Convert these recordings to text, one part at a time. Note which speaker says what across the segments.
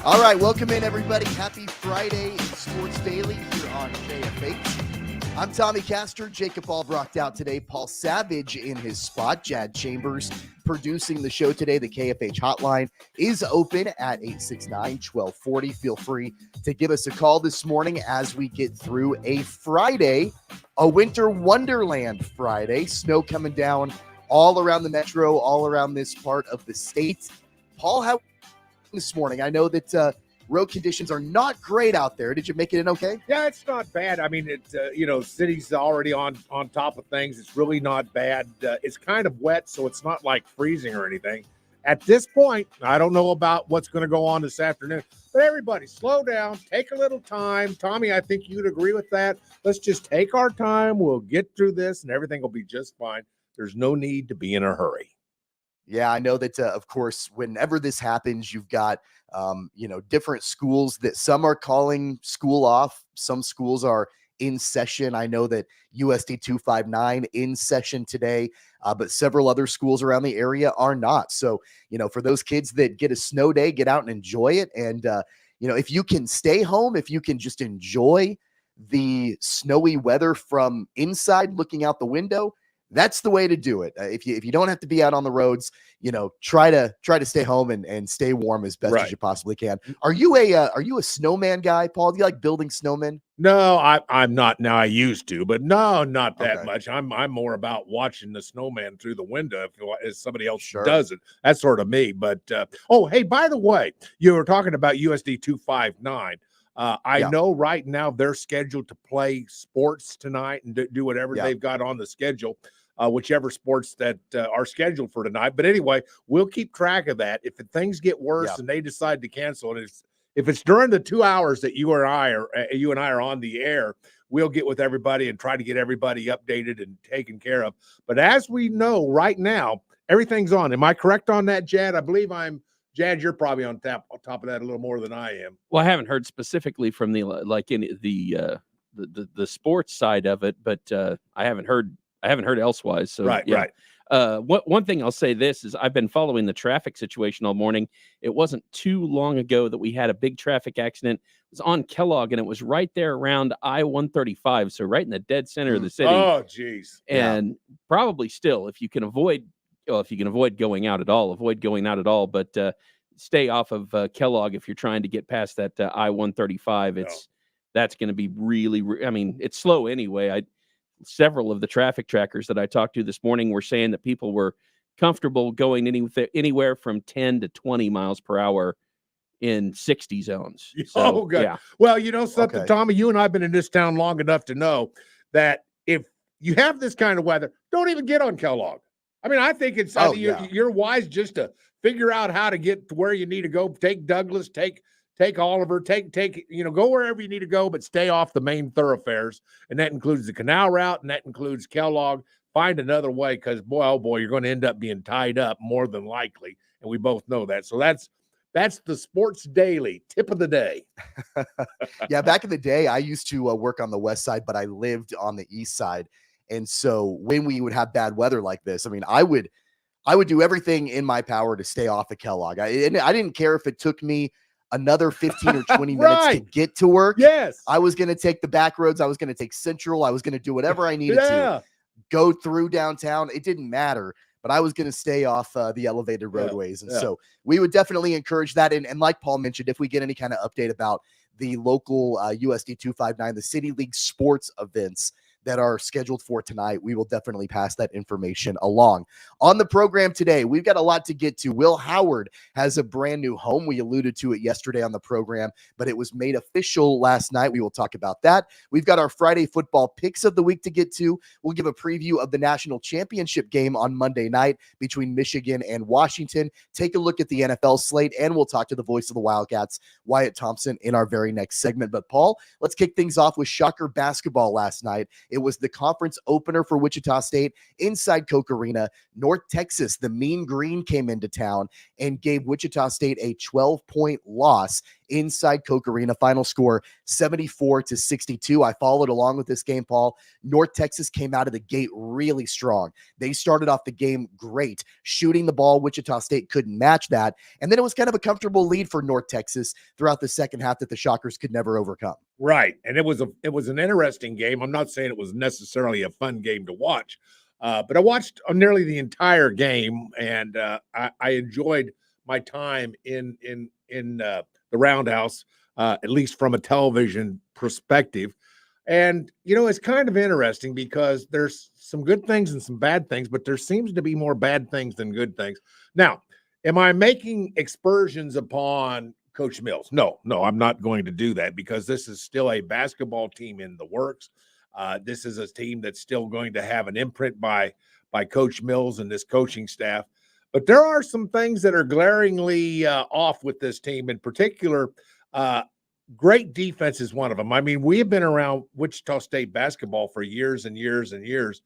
Speaker 1: All right, welcome in, everybody. Happy Friday in Sports Daily here on KFH. I'm Tommy Castor, Jacob Albracht out today, Paul Savage in his spot, Jad Chambers producing the show today. The KFH hotline is open at 869-1240. Feel free to give us a call this morning as we get through a Friday, a winter wonderland Friday. Snow coming down all around the metro, all around this part of the state. Paul, how this morning? I know that road conditions are not great out there. Did you make it in okay?
Speaker 2: Yeah, it's not bad. I mean, it's city's already on top of things. It's really not bad. It's kind of wet, so it's not like freezing or anything. At this point, I don't know about what's going to go on this afternoon, but everybody slow down, take a little time. Tommy, I think you'd agree with that. Let's just take our time. We'll get through this and everything will be just fine. There's no need to be in a hurry.
Speaker 1: Yeah, I know that, of course, whenever this happens, you've got, different schools that some are calling school off. Some schools are in session. I know that USD 259 in session today, but several other schools around the area are not. So, for those kids that get a snow day, get out and enjoy it. And, if you can stay home, if you can just enjoy the snowy weather from inside looking out the window, that's the way to do it. If you don't have to be out on the roads, try to stay home and stay warm as best as you possibly can. Are you a snowman guy, Paul? Do you like building snowmen?
Speaker 2: No, I'm not now. I used to, but no, not that much. I'm more about watching the snowman through the window if somebody else does it. That's sort of me. But hey, by the way, you were talking about USD 259. I know right now they're scheduled to play sports tonight and do whatever they've got on the schedule, whichever sports that are scheduled for tonight. But anyway, we'll keep track of that. If things get worse and they decide to cancel it, if it's during the 2 hours that you and I are on the air, we'll get with everybody and try to get everybody updated and taken care of. But as we know right now, everything's on. Am I correct on that, Jad? I believe Jad, you're probably on top of that a little more than I am.
Speaker 3: Well, I haven't heard specifically from the sports side of it, but I haven't heard elsewise. So
Speaker 2: right.
Speaker 3: One thing I'll say this is I've been following the traffic situation all morning. It wasn't too long ago that we had a big traffic accident. It was on Kellogg, and it was right there around I-135, so right in the dead center of the city.
Speaker 2: Oh, geez.
Speaker 3: And probably still, if you can avoid going out at all, avoid going out at all. But stay off of Kellogg if you're trying to get past that I-135. That's going to be really. I mean, it's slow anyway. Several of the traffic trackers that I talked to this morning were saying that people were comfortable going anywhere from 10 to 20 miles per hour in 60 zones. So,
Speaker 2: good.
Speaker 3: Yeah.
Speaker 2: Well, you know something, Tommy, you and I have been in this town long enough to know that if you have this kind of weather, don't even get on Kellogg. I mean, I think it's you're wise just to figure out how to get to where you need to go. Take Douglas, take Oliver, go wherever you need to go, but stay off the main thoroughfares. And that includes the canal route, and that includes Kellogg. Find another way because, boy, oh boy, you're going to end up being tied up more than likely. And we both know that. So that's the Sports Daily tip of the day.
Speaker 1: Yeah, back in the day, I used to work on the west side, but I lived on the east side. And so when we would have bad weather like this, I mean, I would do everything in my power to stay off of Kellogg. I didn't care if it took me another 15 or 20 minutes to get to work.
Speaker 2: Yes.
Speaker 1: I was going to take the back roads. I was going to take Central. I was going to do whatever I needed to go through downtown. It didn't matter, but I was going to stay off the elevated roadways. And so we would definitely encourage that. And like Paul mentioned, if we get any kind of update about the local USD 259, the City League sports events that are scheduled for tonight, we will definitely pass that information along. On the program today, we've got a lot to get to. Will Howard has a brand new home. We alluded to it yesterday on the program, but it was made official last night. We will talk about that. We've got our Friday football picks of the week to get to. We'll give a preview of the national championship game on Monday night between Michigan and Washington. Take a look at the NFL slate, and we'll talk to the voice of the Wildcats, Wyatt Thompson, in our very next segment. But Paul, let's kick things off with Shocker basketball last night. It was the conference opener for Wichita State inside Koch Arena. North Texas, the Mean Green, came into town and gave Wichita State a 12-point loss inside Coke Arena. Final score 74-62. I followed along with this game, Paul. North Texas came out of the gate really strong. They started off the game great, shooting the ball. Wichita State couldn't match that. And then it was kind of a comfortable lead for North Texas throughout the second half that the Shockers could never overcome.
Speaker 2: Right. And it was an interesting game. I'm not saying it was necessarily a fun game to watch, but I watched nearly the entire game, and I enjoyed my time in the Roundhouse, at least from a television perspective. And, it's kind of interesting because there's some good things and some bad things, but there seems to be more bad things than good things. Now, am I making aspersions upon Coach Mills? No, I'm not going to do that, because this is still a basketball team in the works. This is a team that's still going to have an imprint by Coach Mills and this coaching staff. But there are some things that are glaringly off with this team. In particular, great defense is one of them. I mean, we have been around Wichita State basketball for years and years and years.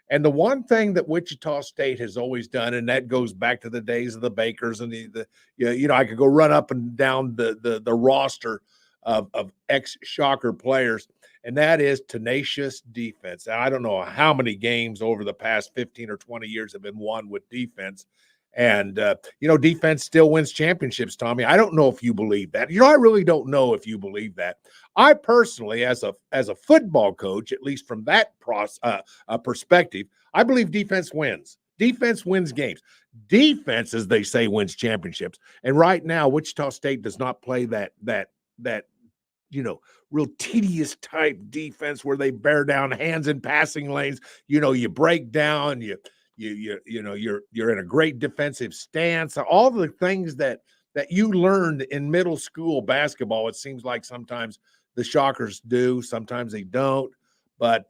Speaker 2: And the one thing that Wichita State has always done, and that goes back to the days of the Bakers and I could go run up and down the roster of ex-Shocker players, and that is tenacious defense. I don't know how many games over the past 15 or 20 years have been won with defense. And, defense still wins championships, Tommy. I don't know if you believe that. I really don't know if you believe that. I personally, as a football coach, at least from that perspective, I believe defense wins. Defense wins games. Defense, as they say, wins championships. And right now, Wichita State does not play that real tedious type defense where they bear down hands in passing lanes. You break down, you're in a great defensive stance. All the things that you learned in middle school basketball, it seems like sometimes the Shockers do, sometimes they don't. But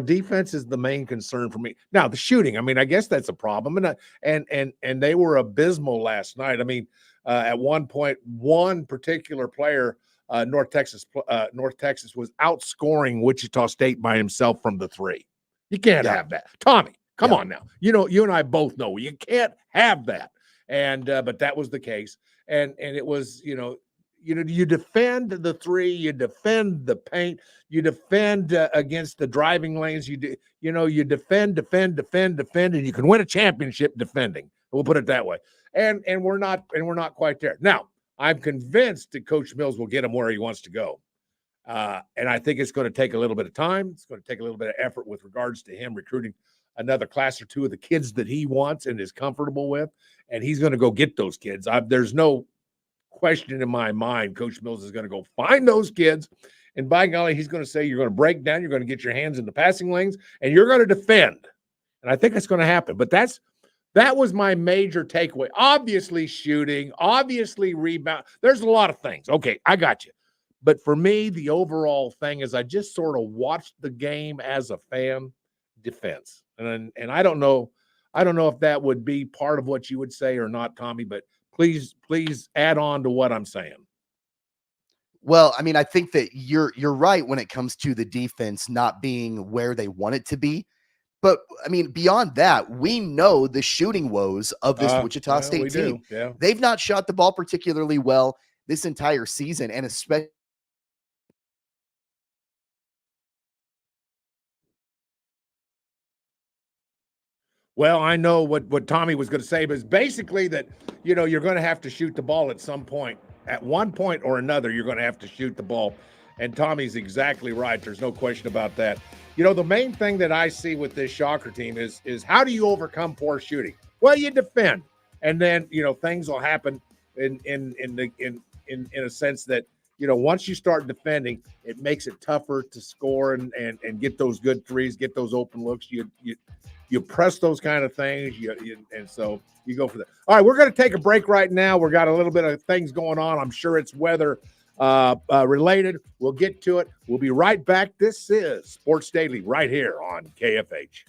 Speaker 2: defense is the main concern for me. Now, the shooting, I mean, I guess that's a problem, and they were abysmal last night. I mean, at one point, one particular player, North Texas was outscoring Wichita State by himself from the three. You can't have that, Tommy. Come on now. You and I both know you can't have that. And but that was the case. And it was, you defend the three, you defend the paint, you defend against the driving lanes, you defend, and you can win a championship defending. We'll put it that way. And we're not quite there. Now, I'm convinced that Coach Mills will get him where he wants to go. And I think it's going to take a little bit of time. It's going to take a little bit of effort with regards to him recruiting another class or two of the kids that he wants and is comfortable with. And he's going to go get those kids. There's no question in my mind. Coach Mills is going to go find those kids. And by golly, he's going to say, you're going to break down. You're going to get your hands in the passing lanes and you're going to defend. And I think that's going to happen. But that was my major takeaway. Obviously shooting, obviously rebound. There's a lot of things. Okay, I got you. But for me, the overall thing is I just sort of watched the game as a fan. Defense. And I don't know if that would be part of what you would say or not, Tommy, but please add on to what I'm saying.
Speaker 1: Well, I mean, I think that you're right when it comes to the defense not being where they want it to be. But I mean, beyond that, we know the shooting woes of this Wichita State team.
Speaker 2: Yeah.
Speaker 1: They've not shot the ball particularly well this entire season, and especially
Speaker 2: Well, I know what Tommy was going to say, but it's basically that, you're going to have to shoot the ball at some point. At one point or another, you're going to have to shoot the ball. And Tommy's exactly right. There's no question about that. The main thing that I see with this Shocker team is how do you overcome poor shooting? Well, you defend. And then, things will happen in a sense that, once you start defending, it makes it tougher to score and get those good threes, get those open looks. You press those kind of things, and so you go for that. All right, we're going to take a break right now. We've got a little bit of things going on. I'm sure it's weather related. We'll get to it. We'll be right back. This is Sports Daily right here on KFH.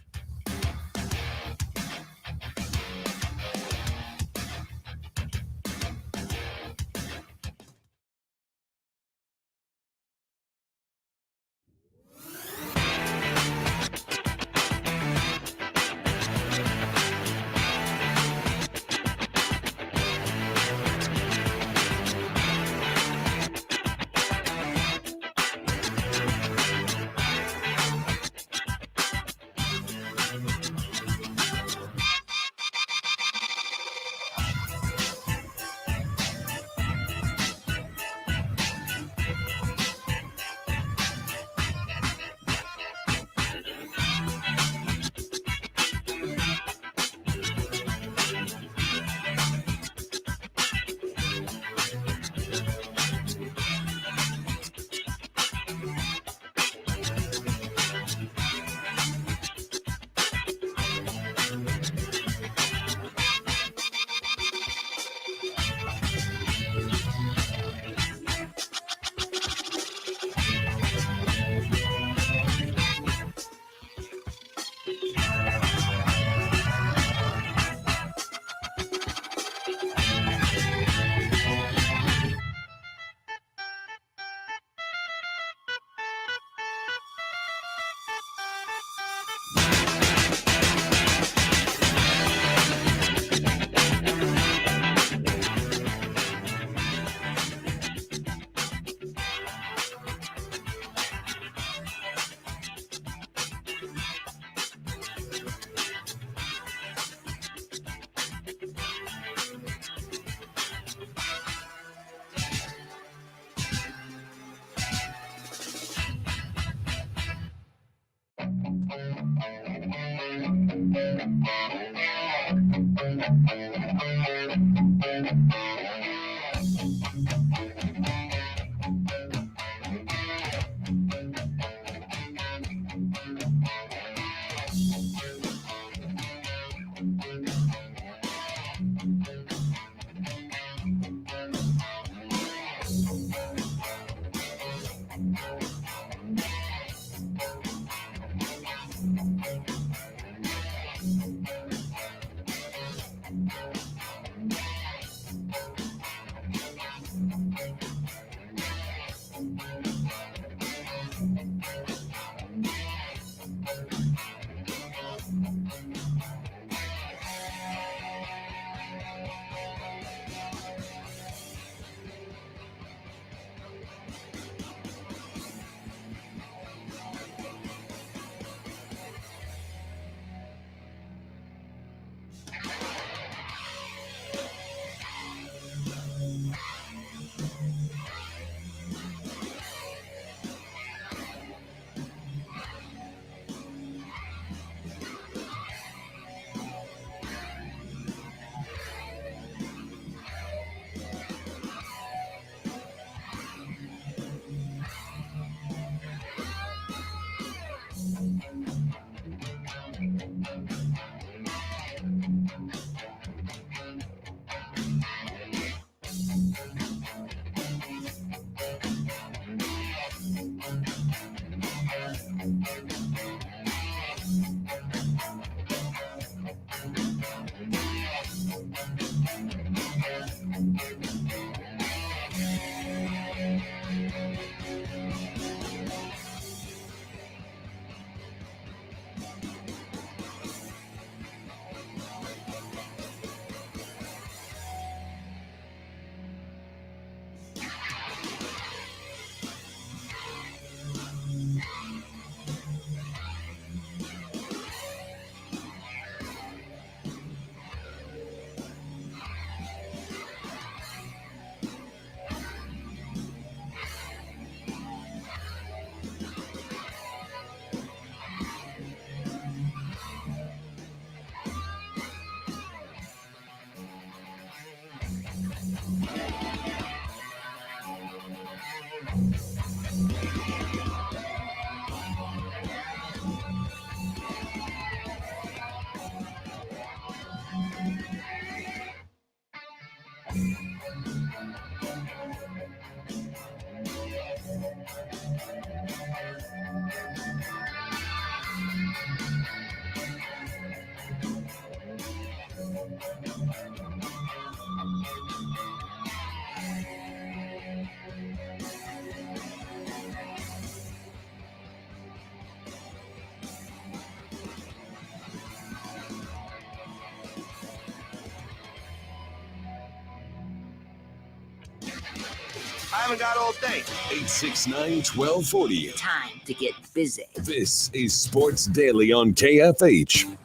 Speaker 4: I haven't got all day.
Speaker 5: 869-1240.
Speaker 6: Time to get busy.
Speaker 5: This is Sports Daily on KFH.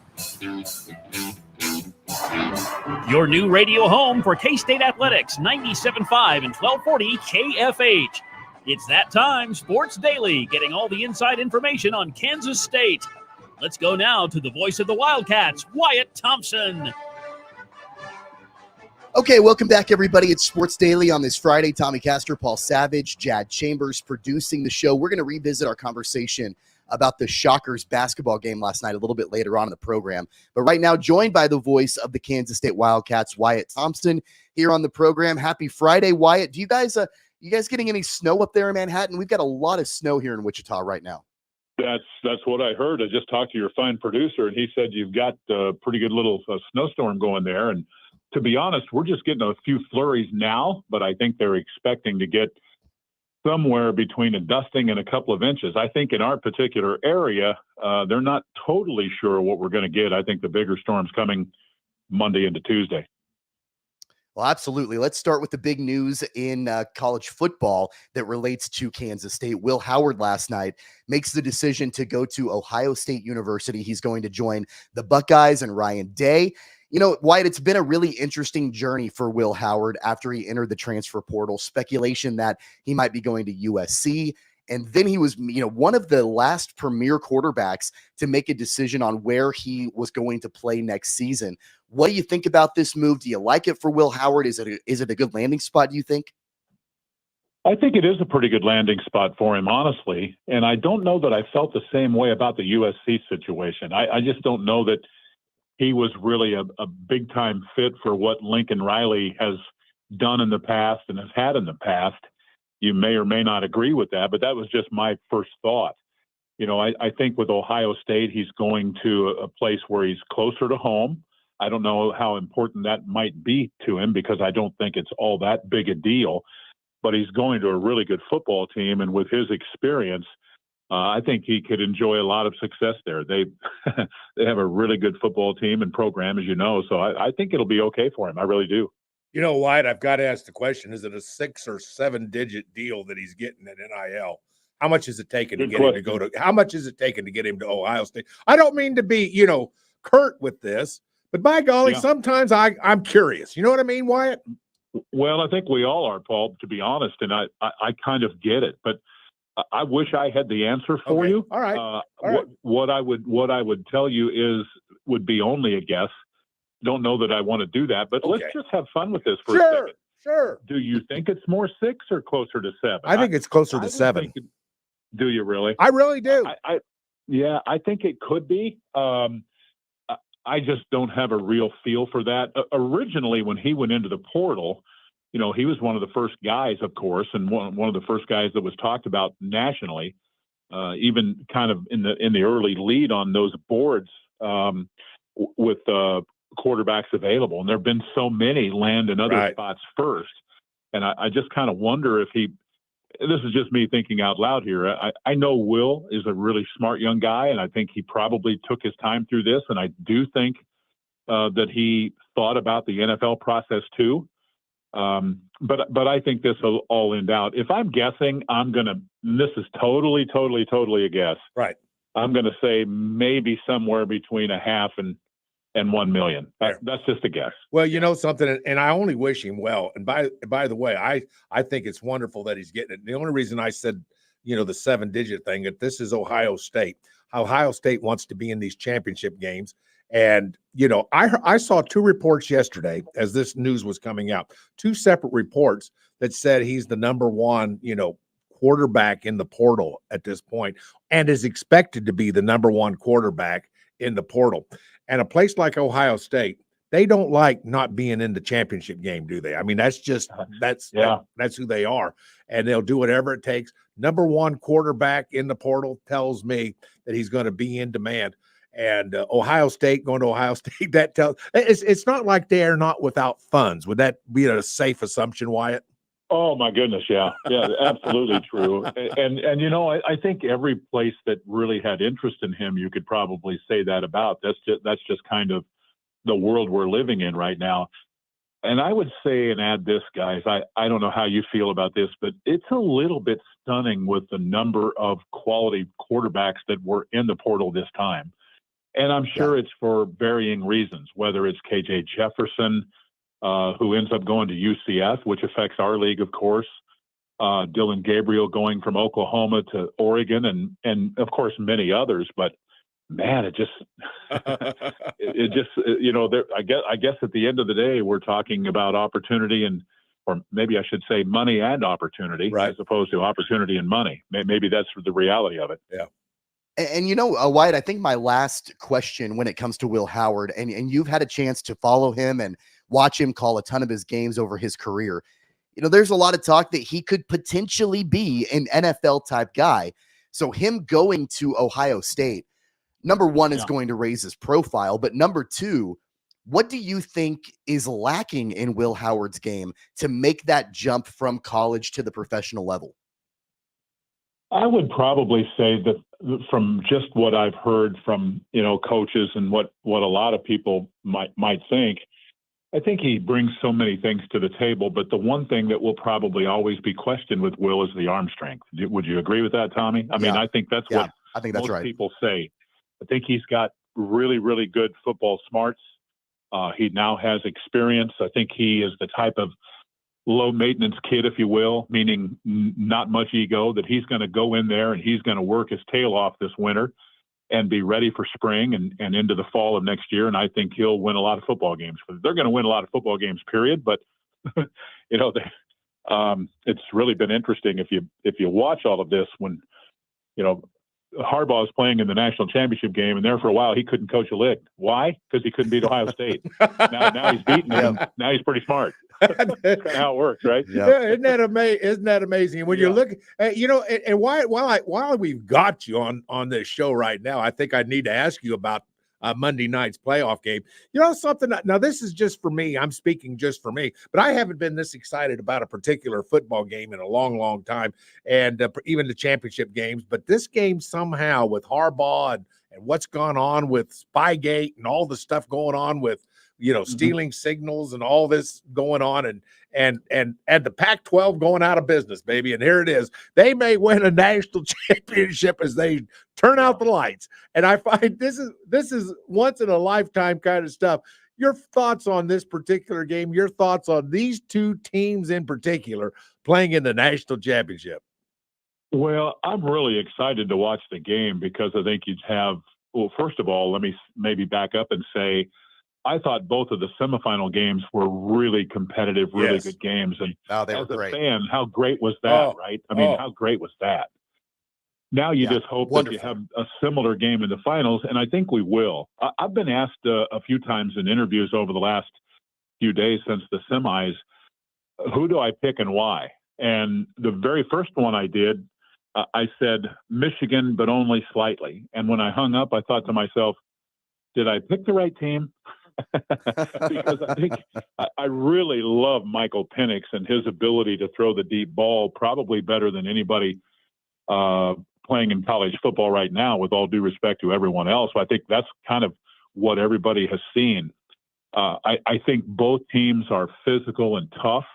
Speaker 7: Your new radio home for K-State Athletics, 97.5 and 1240 KFH. It's that time, Sports Daily, getting all the inside information on Kansas State. Let's go now to the voice of the Wildcats, Wyatt Thompson.
Speaker 1: Okay, welcome back, everybody. It's Sports Daily on this Friday. Tommy Castor, Paul Savage, Jad Chambers producing the show. We're going to revisit our conversation about the Shockers basketball game last night a little bit later on in the program. But right now, joined by the voice of the Kansas State Wildcats, Wyatt Thompson, here on the program. Happy Friday, Wyatt. Do you guys getting any snow up there in Manhattan? We've got a lot of snow here in Wichita right now.
Speaker 8: That's what I heard. I just talked to your fine producer, and he said you've got a pretty good little snowstorm going there. And to be honest, we're just getting a few flurries now, but I think they're expecting to get somewhere between a dusting and a couple of inches. I think in our particular area, they're not totally sure what we're going to get. I think the bigger storm's coming Monday into Tuesday.
Speaker 1: Well, absolutely. Let's start with the big news in college football that relates to Kansas State. Will Howard last night makes the decision to go to Ohio State University. He's going to join the Buckeyes and Ryan Day. You know, Wyatt, it's been a really interesting journey for Will Howard after he entered the transfer portal. Speculation that he might be going to USC. And then he was, one of the last premier quarterbacks to make a decision on where he was going to play next season. What do you think about this move? Do you like it for Will Howard? Is it a good landing spot, do you think?
Speaker 8: I think it is a pretty good landing spot for him, honestly. And I don't know that I felt the same way about the USC situation. I just don't know that he was really a big-time fit for what Lincoln Riley has done in the past and has had in the past. you may or may not agree with that, but that was just my first thought. I think with Ohio State, he's going to a place where he's closer to home. I don't know how important that might be to him because I don't think it's all that big a deal, but he's going to a really good football team. And with his experience, I think he could enjoy a lot of success there. They have a really good football team and program, as you know. So I think it'll be okay for him. I really do.
Speaker 2: Wyatt, I've got to ask the question, is it a 6 or 7 digit deal that he's getting at NIL? How much is it taking to get him to go to, how much is it taking to get him to Ohio State? I don't mean to be, curt with this, but by golly, sometimes I'm curious. You know what I mean, Wyatt?
Speaker 8: Well, I think we all are, Paul, to be honest, and I kind of get it, but I wish I had the answer for you.
Speaker 2: All right.
Speaker 8: What I would tell you would be only a guess. Don't know that I want to do that, but let's just have fun with this for a second.
Speaker 2: Sure.
Speaker 8: Do you think it's more 6 or closer to 7?
Speaker 2: I think it's closer to 7.
Speaker 8: Do you really?
Speaker 2: I really do.
Speaker 8: I think it could be. I just don't have a real feel for that. Originally, when he went into the portal, he was one of the first guys, of course, and one of the first guys that was talked about nationally, even kind of in the early lead on those boards with quarterbacks available. And there have been so many land in other spots first. And I just kind of wonder if this is just me thinking out loud here. I know Will is a really smart young guy, and I think he probably took his time through this. And I do think that he thought about the NFL process too. But I think this will all end out. If I'm guessing, this is totally a guess.
Speaker 2: Right.
Speaker 8: I'm going to say maybe somewhere between $500,000 and $1 million. That's just a guess.
Speaker 2: Well, you know something, and I only wish him well. And by the way, I think it's wonderful that he's getting it. The only reason I said, the 7-digit thing, that this is Ohio State. Ohio State wants to be in these championship games. And, I saw 2 reports yesterday as this news was coming out, 2 separate reports that said he's the number 1, quarterback in the portal at this point and is expected to be the number 1 quarterback in the portal. And a place like Ohio State, they don't like not being in the championship game, do they? I mean, that's who they are. And they'll do whatever it takes. Number 1 quarterback in the portal tells me that he's going to be in demand. And Ohio State, going to Ohio State, that tells it's not like they are not without funds. Would that be a safe assumption, Wyatt?
Speaker 8: Oh my goodness, yeah, absolutely true. And I think every place that really had interest in him, you could probably say that about. That's just kind of the world we're living in right now. And I would say and add this, guys. I don't know how you feel about this, but it's a little bit stunning with the number of quality quarterbacks that were in the portal this time. And I'm sure it's for varying reasons, whether it's KJ Jefferson, who ends up going to UCF, which affects our league, of course. Dylan Gabriel going from Oklahoma to Oregon, and of course many others. But man, I guess at the end of the day, we're talking about opportunity or maybe I should say money and opportunity, as opposed to opportunity and money. Maybe that's the reality of it.
Speaker 1: Yeah. And Wyatt, I think my last question when it comes to Will Howard, and you've had a chance to follow him and watch him call a ton of his games over his career. There's a lot of talk that he could potentially be an NFL type guy. So him going to Ohio State, number 1 is going to raise his profile, but number 2, what do you think is lacking in Will Howard's game to make that jump from college to the professional level?
Speaker 8: I would probably say that from just what I've heard from, coaches and what a lot of people might think, I think he brings so many things to the table, but the one thing that will probably always be questioned with Will is the arm strength. Would you agree with that, Tommy? I mean, I think that's what most people say. I think he's got really, really good football smarts. He now has experience. I think he is the type of low maintenance kid, if you will, meaning not much ego, that he's going to go in there and he's going to work his tail off this winter and be ready for spring and into the fall of next year. And I think he'll win a lot of football games. They're going to win a lot of football games, period. But, it's really been interesting if you watch all of this when, Harbaugh is playing in the national championship game, and there for a while he couldn't coach a lick. Why? Because he couldn't beat Ohio State. Now he's beating them. Now he's pretty smart. That's how it works, right?
Speaker 2: Yeah, isn't that amazing? Isn't that amazing? When you look at, and while we've got you on this show right now, I think I need to ask you about Monday night's playoff game. You know something? Now, this is just for me. I'm speaking just for me, but I haven't been this excited about a particular football game in a long, long time, and even the championship games. But this game somehow with Harbaugh and what's gone on with Spygate and all the stuff going on with, stealing signals and all this going on, and the Pac-12 going out of business, baby. And here it is. They may win a national championship as they turn out the lights. And I find this is once in a lifetime kind of stuff. Your thoughts on this particular game, your thoughts on these two teams in particular playing in the national championship.
Speaker 8: Well, I'm really excited to watch the game because I think you'd have, well, first of all, let me maybe back up and say, I thought both of the semifinal games were really competitive, really good games. And
Speaker 1: they were great.
Speaker 8: As a fan, how great was that, right? I mean, how great was that? Now you just hope that you have a similar game in the finals, and I think we will. I've been asked a few times in interviews over the last few days since the semis, who do I pick and why? And the very first one I did, I said Michigan, but only slightly. And when I hung up, I thought to myself, did I pick the right team? Because I think I really love Michael Penix and his ability to throw the deep ball, probably better than anybody playing in college football right now, with all due respect to everyone else. I think that's kind of what everybody has seen. I think both teams are physical and tough.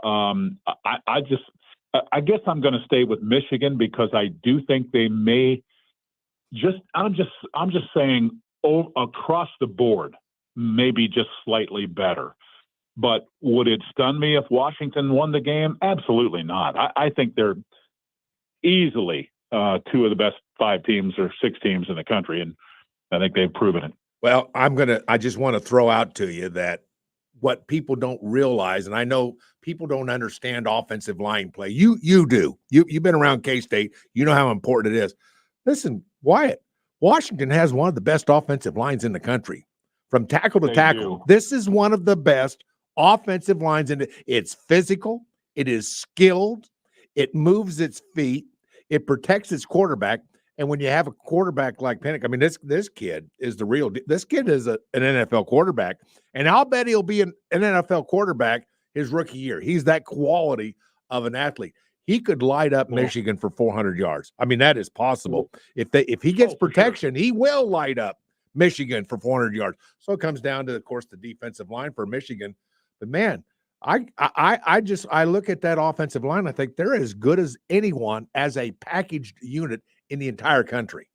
Speaker 8: I guess I'm going to stay with Michigan because I do think they may I'm just saying across the board, maybe just slightly better. But would it stun me if Washington won the game? Absolutely not. I think they're easily two of the best 5 teams or 6 teams in the country, and I think they've proven it.
Speaker 2: Well, I just want to throw out to you that what people don't realize, and I know people don't understand offensive line play. You do. You've been around K-State. You know how important it is. Listen, Wyatt, Washington has one of the best offensive lines in the country. From tackle to tackle. This is one of the best offensive lines in it. It's physical. It is skilled. It moves its feet. It protects its quarterback. And when you have a quarterback like Penix, I mean, this kid is the real – this kid is an NFL quarterback. And I'll bet he'll be an NFL quarterback his rookie year. He's that quality of an athlete. He could light up Michigan for 400 yards. I mean, that is possible. If he gets protection, he will light up Michigan for 400 yards. So it comes down to, of course, the defensive line for Michigan. But, man, I look at that offensive line. I think they're as good as anyone as a packaged unit in the entire country.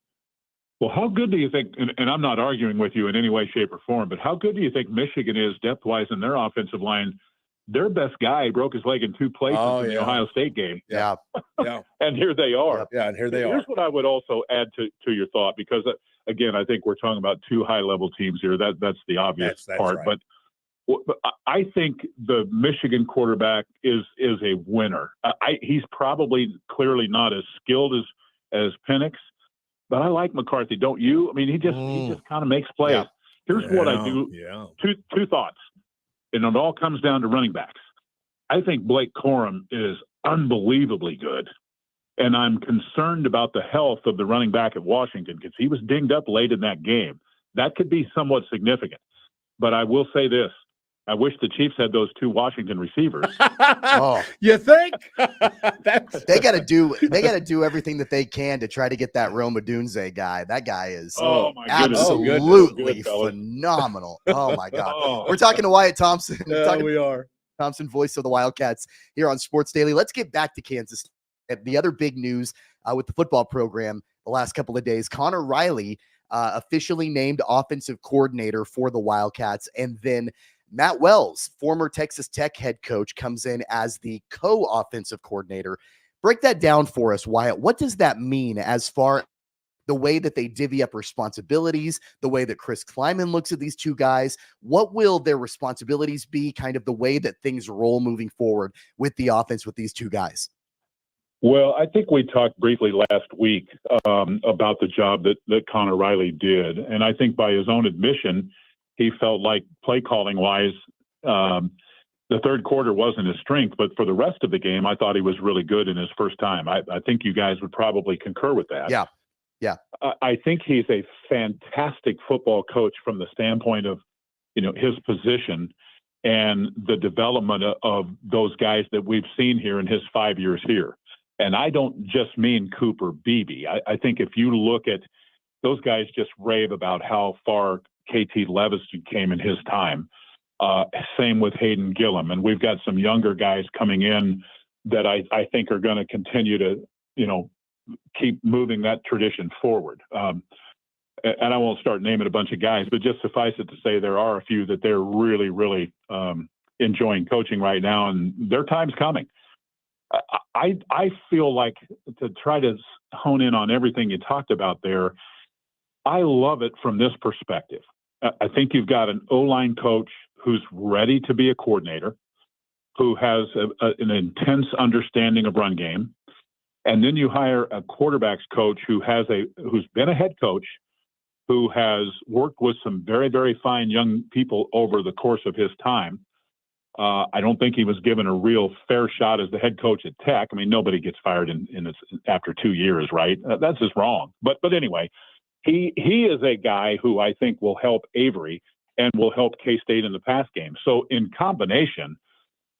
Speaker 8: Well, how good do you think, and I'm not arguing with you in any way, shape, or form, but how good do you think Michigan is depth-wise in their offensive line? Their best guy broke his leg in 2 places in the Ohio State game.
Speaker 1: Yeah.
Speaker 8: And here they are.
Speaker 2: Yeah, and here they are.
Speaker 8: Here's what I would also add to your thought, because, again, I think we're talking about 2 high-level teams here. That's the obvious part.
Speaker 2: Right.
Speaker 8: But I think the Michigan quarterback is a winner. He's probably clearly not as skilled as Penix, but I like McCarthy. Don't you? I mean, he just kind of makes plays. Yeah. Here's what I do.
Speaker 2: Yeah.
Speaker 8: Two thoughts. And it all comes down to running backs. I think Blake Corum is unbelievably good. And I'm concerned about the health of the running back at Washington because he was dinged up late in that game. That could be somewhat significant. But I will say this. I wish the Chiefs had those 2 Washington receivers.
Speaker 2: You think?
Speaker 1: They got to do everything that they can to try to get that Rome Odunze guy. That guy is absolutely phenomenal. Oh my God. We're talking to Wyatt Thompson.
Speaker 2: We are.
Speaker 1: Thompson, voice of the Wildcats here on Sports Daily. Let's get back to Kansas. The other big news with the football program the last couple of days, Connor Riley officially named offensive coordinator for the Wildcats, and then Matt Wells, former Texas Tech head coach, comes in as the co-offensive coordinator. Break that down for us, Wyatt. What does that mean as far the way that they divvy up responsibilities, the way that Chris Kleiman looks at these 2 guys? What will their responsibilities be, kind of the way that things roll moving forward with the offense with these 2 guys?
Speaker 8: Well, I think we talked briefly last week about the job that Connor Riley did. And I think by his own admission, he felt like play calling wise, the third quarter wasn't his strength, but for the rest of the game, I thought he was really good in his first time. I think you guys would probably concur with that.
Speaker 1: Yeah. Yeah.
Speaker 8: I think he's a fantastic football coach from the standpoint of, his position and the development of those guys that we've seen here in his 5 years here. And I don't just mean Cooper Beebe. I think if you look at those guys, just rave about how far KT Leviston came in his time. Same with Hayden Gillum. And we've got some younger guys coming in that I think are going to continue to, keep moving that tradition forward. And I won't start naming a bunch of guys, but just suffice it to say there are a few that they're really, really enjoying coaching right now, and their time's coming. I feel like, to try to hone in on everything you talked about there, I love it from this perspective. I think you've got an O-line coach who's ready to be a coordinator, who has an intense understanding of run game. And then you hire a quarterbacks coach who's been a head coach, who has worked with some very, very fine young people over the course of his time. I don't think he was given a real fair shot as the head coach at Tech. I mean, nobody gets fired after 2 years, right? That's just wrong. But anyway, he is a guy who I think will help Avery and will help K-State in the pass game. So in combination,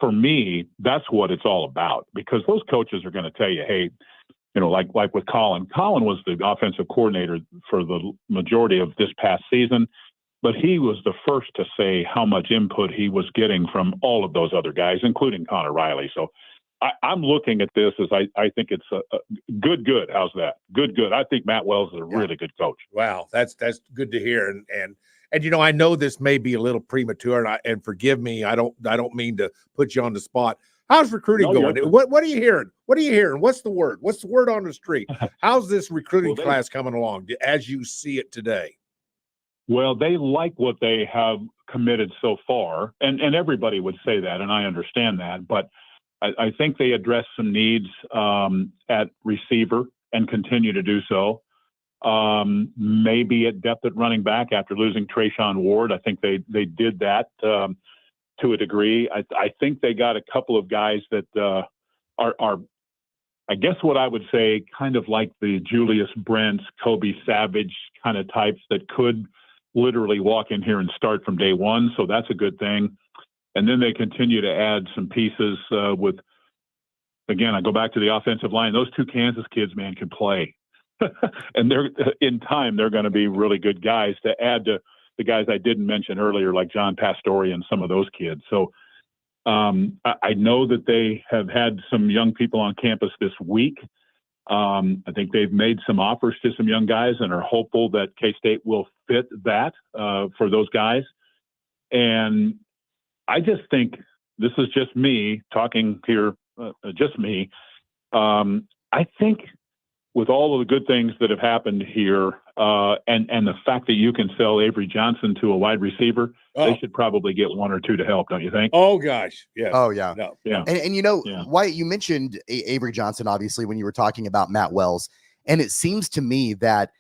Speaker 8: for me, that's what it's all about, because those coaches are going to tell you, hey, like with Colin. Colin was the offensive coordinator for the majority of this past season, but he was the first to say how much input he was getting from all of those other guys, including Connor Riley. So I'm looking at this as I think it's a good. How's that? Good. I think Matt Wells is a really good coach.
Speaker 2: Wow, that's good to hear. And I know this may be a little premature, and forgive me, I don't mean to put you on the spot. How's recruiting going? What are you hearing? What's the word? What's the word on the street? How's this recruiting class coming along as you see it today?
Speaker 8: Well, they like what they have committed so far, and everybody would say that, and I understand that, but I think they address some needs at receiver and continue to do so. Maybe at depth at running back after losing Trayshawn Ward. I think they did that to a degree. I think they got a couple of guys that are, I guess what I would say, kind of like the Julius Brents, Kobe Savage kind of types that could literally walk in here and start from day one. So that's a good thing. And then they continue to add some pieces with, again, I go back to the offensive line. Those two Kansas kids, man, can play. And they're in time, they're going to be really good guys to add to the guys I didn't mention earlier, like John Pastore and some of those kids. So I know that they have had some young people on campus this week. I think they've made some offers to some young guys and are hopeful that K-State will fit that for those guys. And I just think, this is just me talking here, just me. I think with all of the good things that have happened here, and the fact that you can sell Avery Johnson to a wide receiver, they should probably get one or two to help, don't you think?
Speaker 2: Oh gosh, yes.
Speaker 1: Oh yeah,
Speaker 2: no.
Speaker 8: Yeah.
Speaker 1: And Wyatt, you mentioned Avery Johnson obviously when you were talking about Matt Wells, and it seems to me that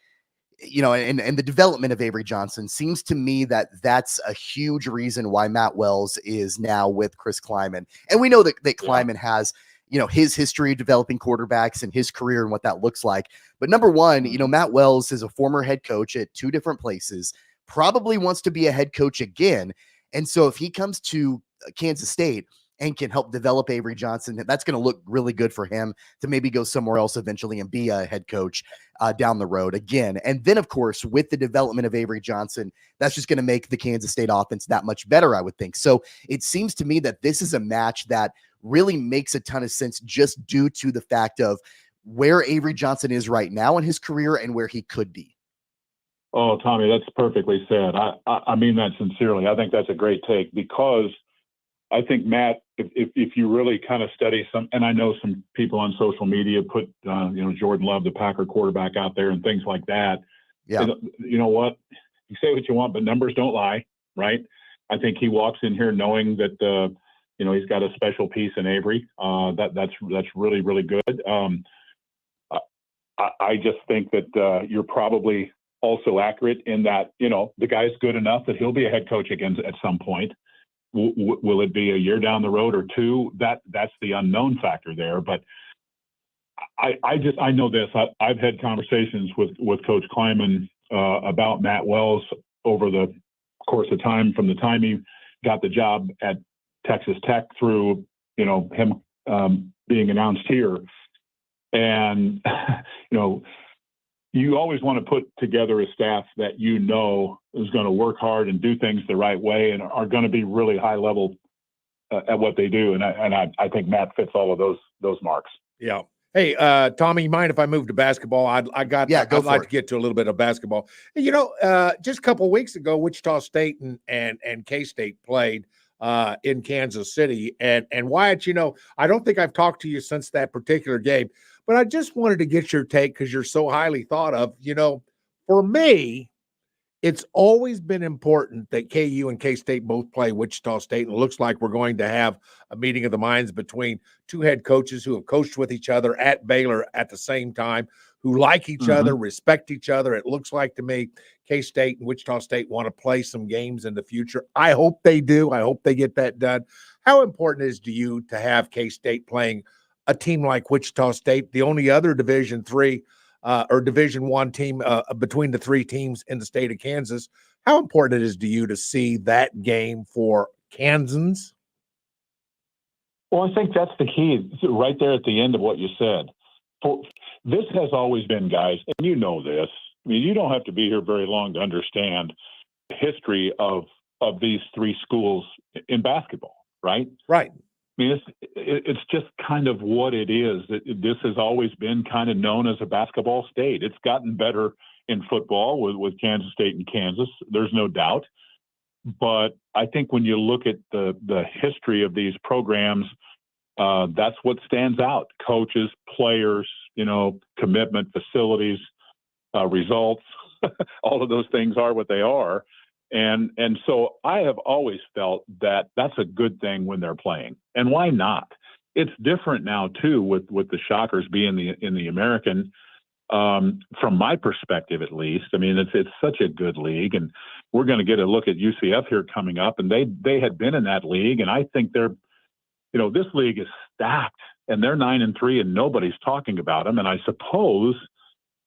Speaker 1: and the development of Avery Johnson seems to me that that's a huge reason why Matt Wells is now with Chris Kleiman, and we know that Kleiman has his history of developing quarterbacks and his career and what that looks like. But number one, Matt Wells is a former head coach at two different places, probably wants to be a head coach again. And so if he comes to Kansas State and can help develop Avery Johnson, that's going to look really good for him to maybe go somewhere else eventually and be a head coach down the road again. And then, of course, with the development of Avery Johnson, that's just going to make the Kansas State offense that much better, I would think. So it seems to me that this is a match that really makes a ton of sense just due to the fact of where Avery Johnson is right now in his career and where he could be.
Speaker 8: Oh, Tommy, that's perfectly said. I mean that sincerely. I think that's a great take, because I think, Matt, if you really kind of study some, and I know some people on social media put, Jordan Love, the Packer quarterback, out there and things like that.
Speaker 1: Yeah.
Speaker 8: You know what? You say what you want, but numbers don't lie, right? I think he walks in here knowing that, he's got a special piece in Avery. That's really, really good. I just think that you're probably also accurate in that, the guy's good enough that he'll be a head coach again at some point. Will it be a year down the road or two? That's the unknown factor there. But I know this. I've had conversations with Coach Kleiman about Matt Wells over the course of time, from the time he got the job at Texas Tech through, him being announced here. And, you always want to put together a staff that is going to work hard and do things the right way and are going to be really high level at what they do. And I think Matt fits all of those marks.
Speaker 2: Yeah. Hey, Tommy, you mind if I move to basketball? I'd like to get to a little bit of basketball. Just a couple of weeks ago, Wichita State and K-State played in Kansas City. And Wyatt, I don't think I've talked to you since that particular game, but I just wanted to get your take because you're so highly thought of. For me, it's always been important that KU and K-State both play Wichita State, and it looks like we're going to have a meeting of the minds between two head coaches who have coached with each other at Baylor at the same time, who like each other, respect each other. It looks like to me K-State and Wichita State want to play some games in the future. I hope they do. I hope they get that done. How important is to you to have K-State playing a team like Wichita State, the only other Division III or Division I team between the three teams in the state of Kansas? How important it is to you to see that game for Kansans?
Speaker 8: Well, I think that's the key right there at the end of what you said. This has always been, guys, and you know this. I mean, you don't have to be here very long to understand the history of these three schools in basketball, right?
Speaker 2: Right.
Speaker 8: I mean, it's just kind of what it is. This has always been kind of known as a basketball state. It's gotten better in football with Kansas State and Kansas. There's no doubt. But I think when you look at the history of these programs, that's what stands out. Coaches, players, commitment, facilities, results, all of those things are what they are. And so I have always felt that that's a good thing when they're playing. And why not? It's different now, too, with the Shockers being in the American. From my perspective, at least, I mean, it's such a good league. And we're going to get a look at UCF here coming up. And they had been in that league. And I think this league is stacked. And they're 9-3, and nobody's talking about them. And I suppose,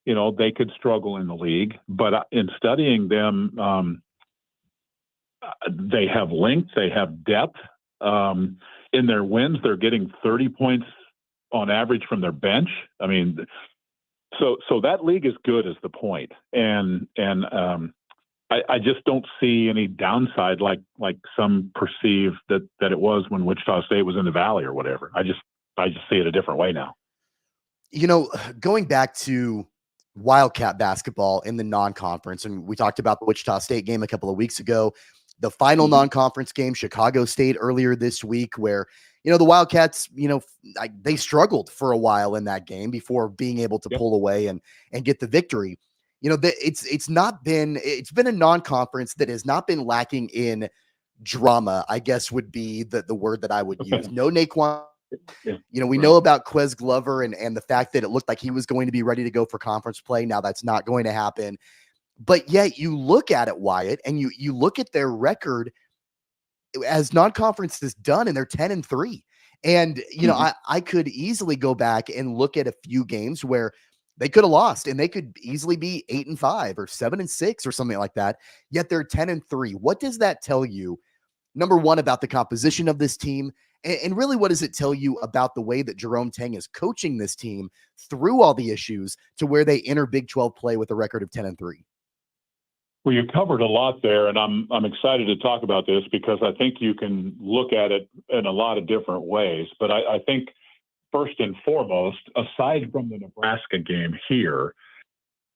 Speaker 8: they could struggle in the league. But in studying them, they have length, they have depth. In their wins, they're getting 30 points on average from their bench. I mean, so that league is good, is the point. And I just don't see any downside like some perceive that it was when Wichita State was in the Valley or whatever. I just see it a different way now.
Speaker 1: Going back to Wildcat basketball in the non-conference, and we talked about the Wichita State game a couple of weeks ago. The final non-conference game, Chicago State earlier this week, where, the Wildcats, they struggled for a while in that game before being able to pull away and get the victory. It's been a non-conference that has not been lacking in drama, I guess would be the word that I would use. No Naquan. We know about Quez Glover and the fact that it looked like he was going to be ready to go for conference play. Now that's not going to happen. But yet you look at it, Wyatt, and you look at their record as non-conference is done, and they're 10-3. And, I could easily go back and look at a few games where they could have lost, and they could easily be 8-5 or 7-6 or something like that. Yet they're 10-3. What does that tell you? Number one, about the composition of this team. And really, what does it tell you about the way that Jerome Tang is coaching this team through all the issues to where they enter Big 12 play with a record of 10-3?
Speaker 8: Well, you covered a lot there, and I'm excited to talk about this because I think you can look at it in a lot of different ways. But I think first and foremost, aside from the Nebraska game here,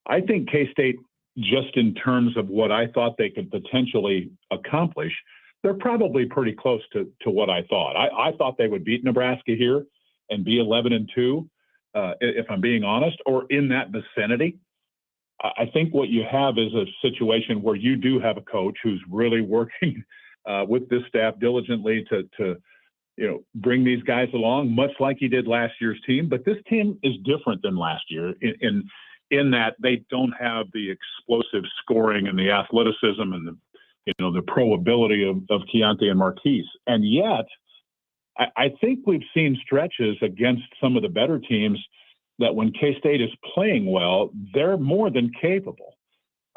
Speaker 8: I think K-State, just in terms of what I thought they could potentially accomplish, they're probably pretty close to what I thought. I thought they would beat Nebraska here and be 11-2, if I'm being honest, or in that vicinity. I think what you have is a situation where you do have a coach who's really working with this staff diligently to bring these guys along, much like he did last year's team. But this team is different than last year in that they don't have the explosive scoring and the athleticism and the probability of Keontae and Marquise. And yet, I think we've seen stretches against some of the better teams that when K-State is playing well, they're more than capable.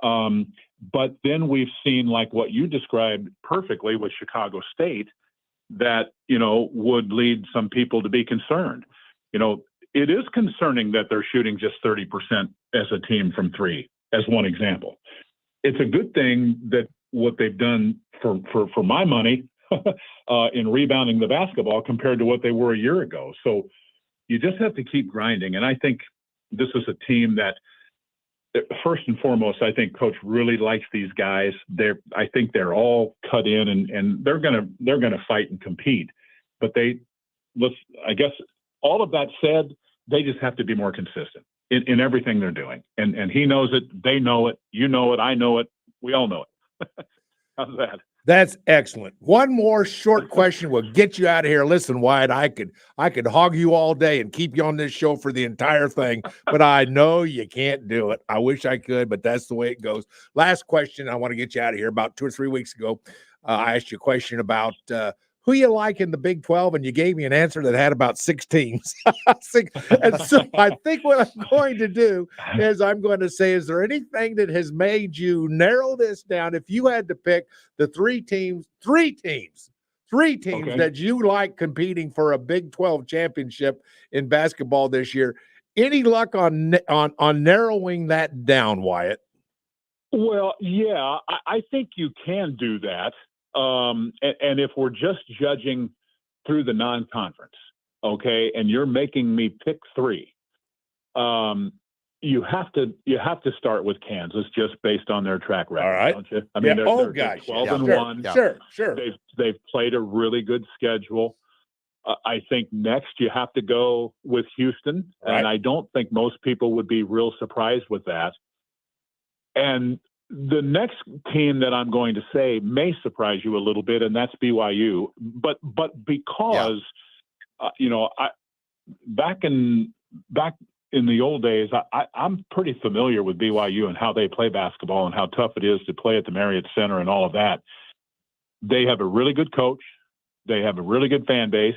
Speaker 8: But then we've seen, like what you described perfectly with Chicago State, that, would lead some people to be concerned. It is concerning that they're shooting just 30% as a team from three, as one example. It's a good thing that what they've done for my money in rebounding the basketball compared to what they were a year ago. So you just have to keep grinding. And I think this is a team that, first and foremost, I think Coach really likes these guys. I think they're all cut in, and they're gonna fight and compete. But I guess all of that said, they just have to be more consistent in everything they're doing. And he knows it, they know it, you know it, I know it, we all know it. How's that?
Speaker 2: That's excellent. One more short question will get you out of here. Listen, Wyatt, I could hog you all day and keep you on this show for the entire thing, but I know you can't do it. I wish I could, but that's the way it goes. Last question. I want to get you out of here. About 2 or 3 weeks ago, I asked you a question about who you like in the Big 12, and you gave me an answer that had about 6 teams. And so I think what I'm going to do is I'm going to say, is there anything that has made you narrow this down? If you had to pick the three teams
Speaker 8: Okay.
Speaker 2: that you like competing for a Big 12 championship in basketball this year, any luck on narrowing that down, Wyatt?
Speaker 8: Well, yeah, I think you can do that. And if we're just judging through the non-conference, okay, and you're making me pick 3, you have to start with Kansas just based on their track record,
Speaker 2: all right.
Speaker 8: don't you? I mean, they're 12-1.
Speaker 2: Sure.
Speaker 8: They've played a really good schedule. I think next you have to go with Houston,
Speaker 2: right.
Speaker 8: And I don't think most people would be real surprised with that. And the next team that I'm going to say may surprise you a little bit, and that's BYU. But because back in the old days, I'm pretty familiar with BYU and how they play basketball and how tough it is to play at the Marriott Center and all of that. They have a really good coach. They have a really good fan base.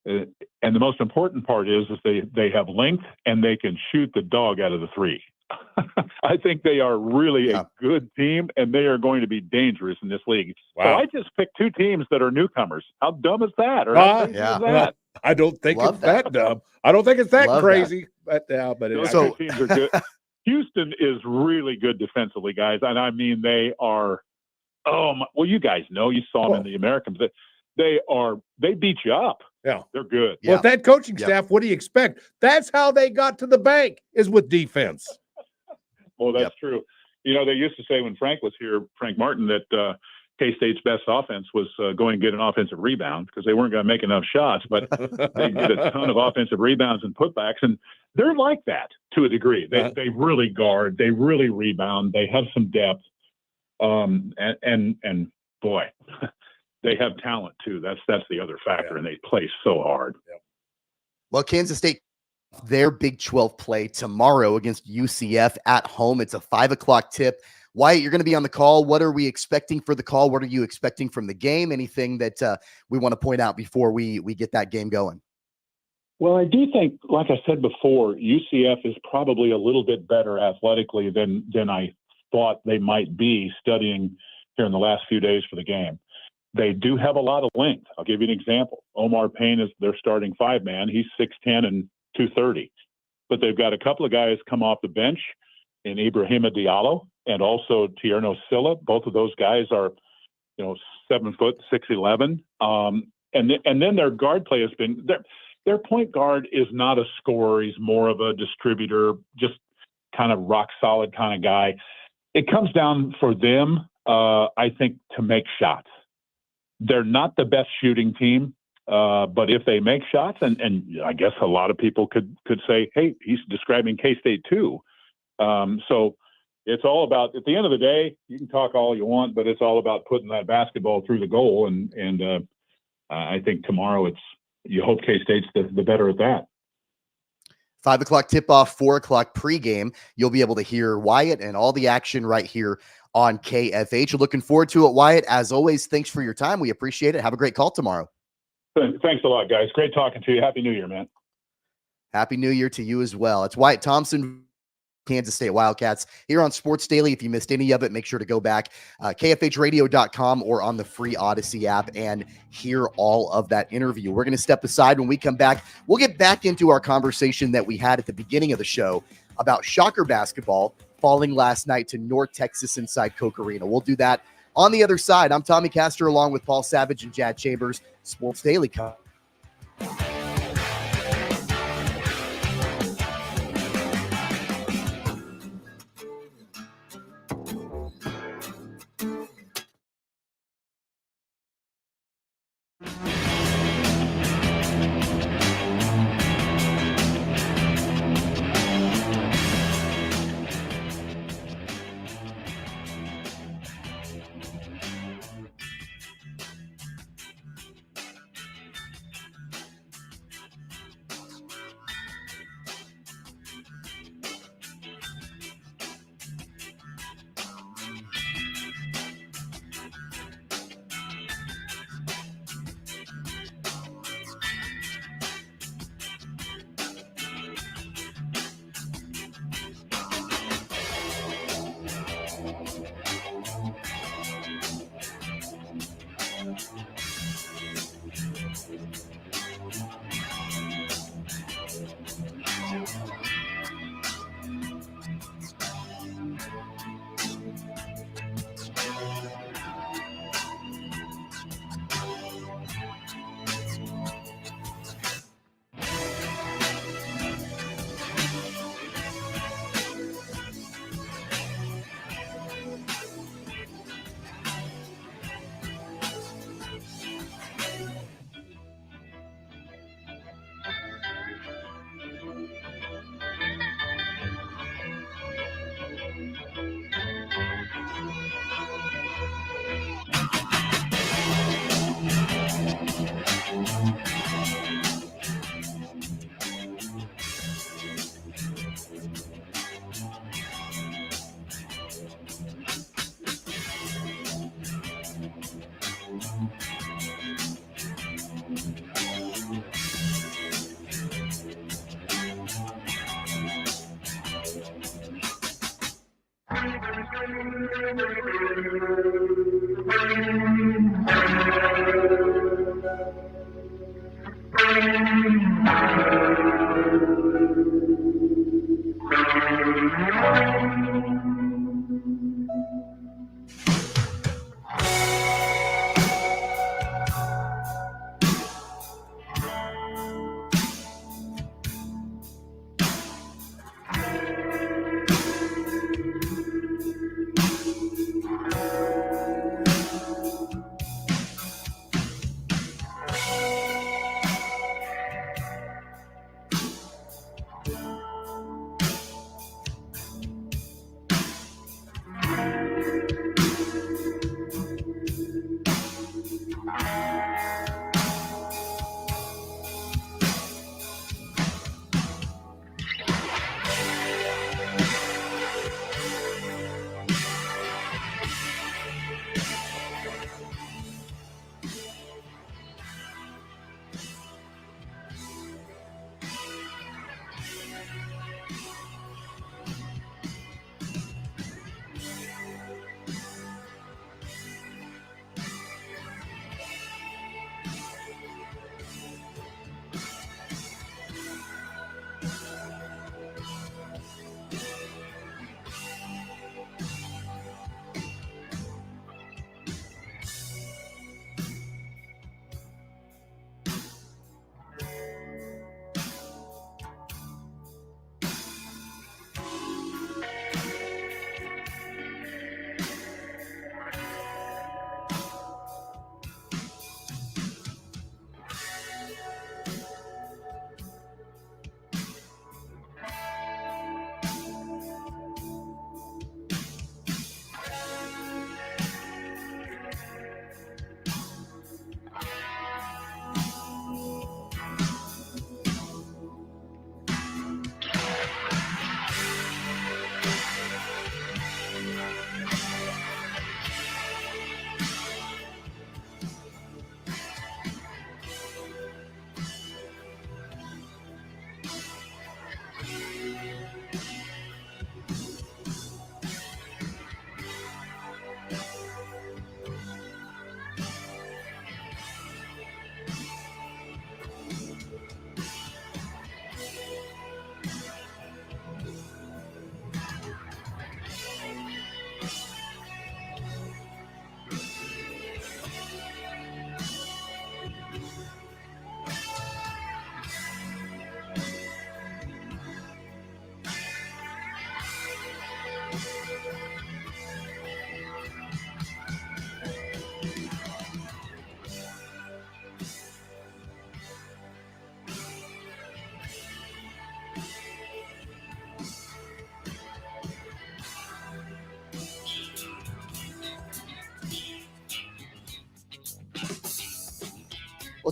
Speaker 8: And the most important part is they have length and they can shoot the dog out of the 3. I think they are really a good team, and they are going to be dangerous in this league.
Speaker 2: Wow.
Speaker 8: So I just picked 2 teams that are newcomers. How dumb is that? Or how crazy is that?
Speaker 2: I don't think it's that dumb. I don't think it's that crazy. But
Speaker 8: those 2 teams are good. Houston is really good defensively, guys, and I mean they are. Well, you guys know, you saw them in the Americans. They beat you up.
Speaker 2: Yeah,
Speaker 8: they're good.
Speaker 2: Well, that coaching staff, what do you expect? That's how they got to the bank, is with defense.
Speaker 8: Well, that's true. They used to say when Frank was here, Frank Martin, that K-State's best offense was going to get an offensive rebound because they weren't going to make enough shots, but they get a ton of offensive rebounds and putbacks, and they're like that to a degree. They really guard, they really rebound, they have some depth, and boy, they have talent too. That's the other factor, and they play so hard.
Speaker 1: Well, Kansas State, their Big 12 play tomorrow against UCF at home. It's a 5:00 tip. Wyatt, you're going to be on the call. What are we expecting for the call? What are you expecting from the game? Anything that we want to point out before we get that game going?
Speaker 8: Well, I do think, like I said before, UCF is probably a little bit better athletically than I thought they might be studying here in the last few days for the game. They do have a lot of length. I'll give you an example. Omar Payne is their starting 5-man. He's 6'10" and 230. But they've got a couple of guys come off the bench in Ibrahima Diallo and also Tierno Silla. Both of those guys are, 7 foot, 6'11". And then their guard play has been their point guard is not a scorer. He's more of a distributor, just kind of rock solid kind of guy. It comes down for them, I think, to make shots. They're not the best shooting team, but if they make shots, and I guess a lot of people could say, hey, he's describing K-State too. So it's all about, at the end of the day, you can talk all you want, but it's all about putting that basketball through the goal. And I think tomorrow you hope K-State's the better at that.
Speaker 1: 5 o'clock tip-off, 4 o'clock pregame. You'll be able to hear Wyatt and all the action right here on KFH. Looking forward to it, Wyatt. As always, thanks for your time. We appreciate it. Have a great call tomorrow.
Speaker 8: Thanks a lot, guys. Great talking to you. Happy New Year, man.
Speaker 1: Happy New Year to you as well. It's Wyatt Thompson, Kansas State Wildcats, here on Sports Daily. If you missed any of it, make sure to go back, kfhradio.com or on the free Odyssey app and hear all of that interview. We're going to step aside. When we come back, we'll get back into our conversation that we had at the beginning of the show about Shocker basketball falling last night to North Texas inside Koch Arena. We'll do that on the other side. I'm Tommy Castor along with Paul Savage and Jad Chambers. Sports Daily.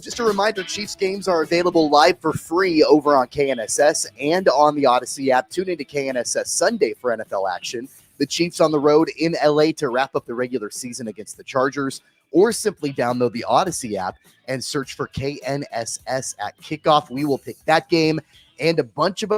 Speaker 1: just a reminder, Chiefs games are available live for free over on KNSS and on the Odyssey app. Tune into KNSS Sunday for NFL action. The Chiefs on the road in LA to wrap up the regular season against the Chargers, or simply download the Odyssey app and search for KNSS at kickoff. We will pick that game and a bunch of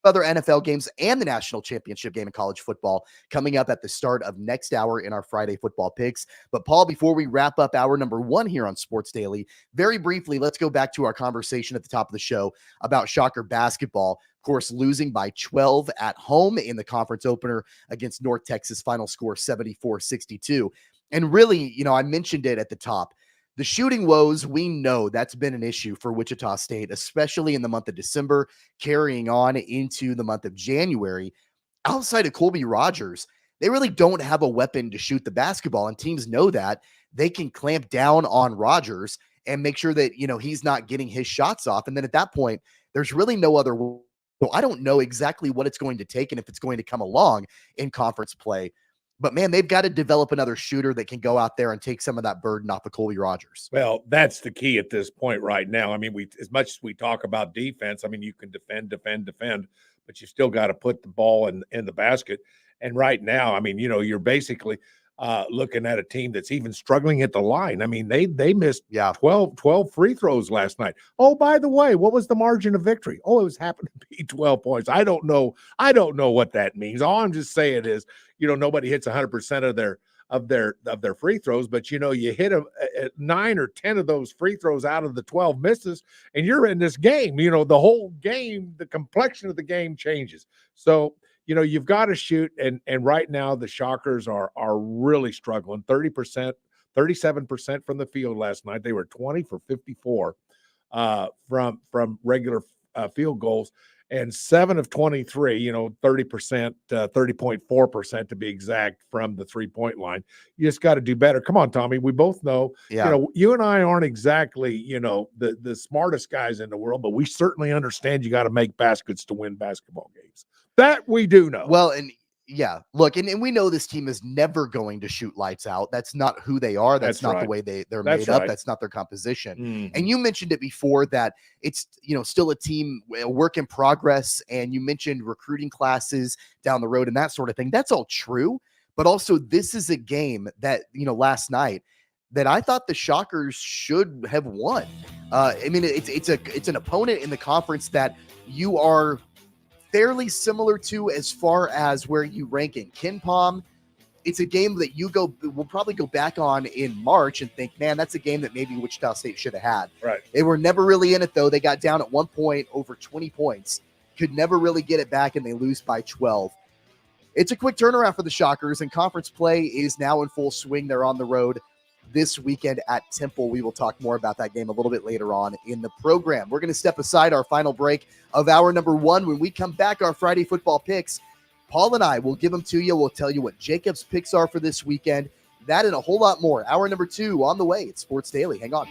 Speaker 1: other NFL games and the national championship game in college football coming up at the start of next hour in our Friday football picks. But Paul, before we wrap up hour number 1 here on Sports Daily, very briefly, let's go back to our conversation at the top of the show about Shocker basketball. Of course, losing by 12 at home in the conference opener against North Texas, final score 74-62. And really, I mentioned it at the top. The shooting woes, we know that's been an issue for Wichita State, especially in the month of December, carrying on into the month of January. Outside of Colby Rogers, they really don't have a weapon to shoot the basketball, and teams know that. They can clamp down on Rogers and make sure that, he's not getting his shots off. And then at that point, there's really no other way. So I don't know exactly what it's going to take and if it's going to come along in conference play. But, man, they've got to develop another shooter that can go out there and take some of that burden off of Colby Rogers.
Speaker 2: Well, that's the key at this point right now. I mean, as much as we talk about defense, I mean, you can defend, but you still got to put the ball in the basket. And right now, I mean, you're basically looking at a team that's even struggling at the line. I mean, they missed 12 free throws last night. Oh, by the way, what was the margin of victory? Oh, it was happened to be 12 points. I don't know what that means. All I'm just saying is, nobody hits 100% of their free throws, but you hit them at 9 or 10 of those free throws out of the 12 misses, and you're in this game. The whole game, the complexion of the game changes. So you've got to shoot, and right now the Shockers are really struggling. 30%, 37% from the field last night. They were 20 for 54 from regular field goals, and 7 of 23, 30%, 30.4% to be exact from the 3-point line. You just got to do better. Come on, Tommy. We both know, you and I aren't exactly, the smartest guys in the world, but we certainly understand you got to make baskets to win basketball games. That we do know.
Speaker 1: Well, and look, and we know this team is never going to shoot lights out. That's not who they are. That's not right. The way they're made up. That's not their composition. Mm-hmm. And you mentioned it before that it's, still a team, a work in progress. And you mentioned recruiting classes down the road and that sort of thing. That's all true. But also this is a game that, last night that I thought the Shockers should have won. I mean, it's an opponent in the conference that you are fairly similar to as far as where you rank in KenPom. It's a game that we'll probably go back on in March and think, man, that's a game that maybe Wichita State should have had.
Speaker 2: Right.
Speaker 1: They were never really in it, though. They got down at one point over 20 points, could never really get it back, and they lose by 12. It's a quick turnaround for the Shockers, and conference play is now in full swing. They're on the road this weekend at Temple. We will talk more about that game a little bit later on in the program. We're going to step aside our final break of hour number 1. When we come back, our Friday football picks, Paul and I will give them to you. We'll tell you what Jacob's picks are for this weekend. That and a whole lot more. Hour number 2 on the way. It's Sports Daily. Hang on.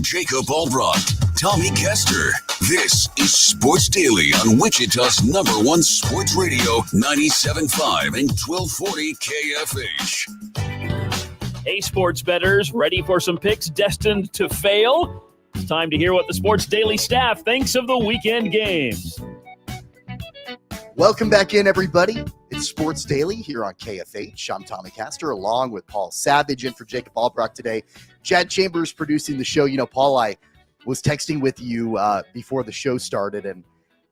Speaker 5: Jacob Albracht, Tommy Castor. This is Sports Daily on Wichita's #1 sports radio, 97.5 and 1240 KFH.
Speaker 7: Hey, sports bettors, ready for some picks destined to fail? It's time to hear what the Sports Daily staff thinks of the weekend games.
Speaker 1: Welcome back in, everybody. It's Sports Daily here on KFH. I'm Tommy Castor, along with Paul Savage, and for Jacob Albracht today. Chad Chambers producing the show. You know, Paul, I was texting with you before the show started, and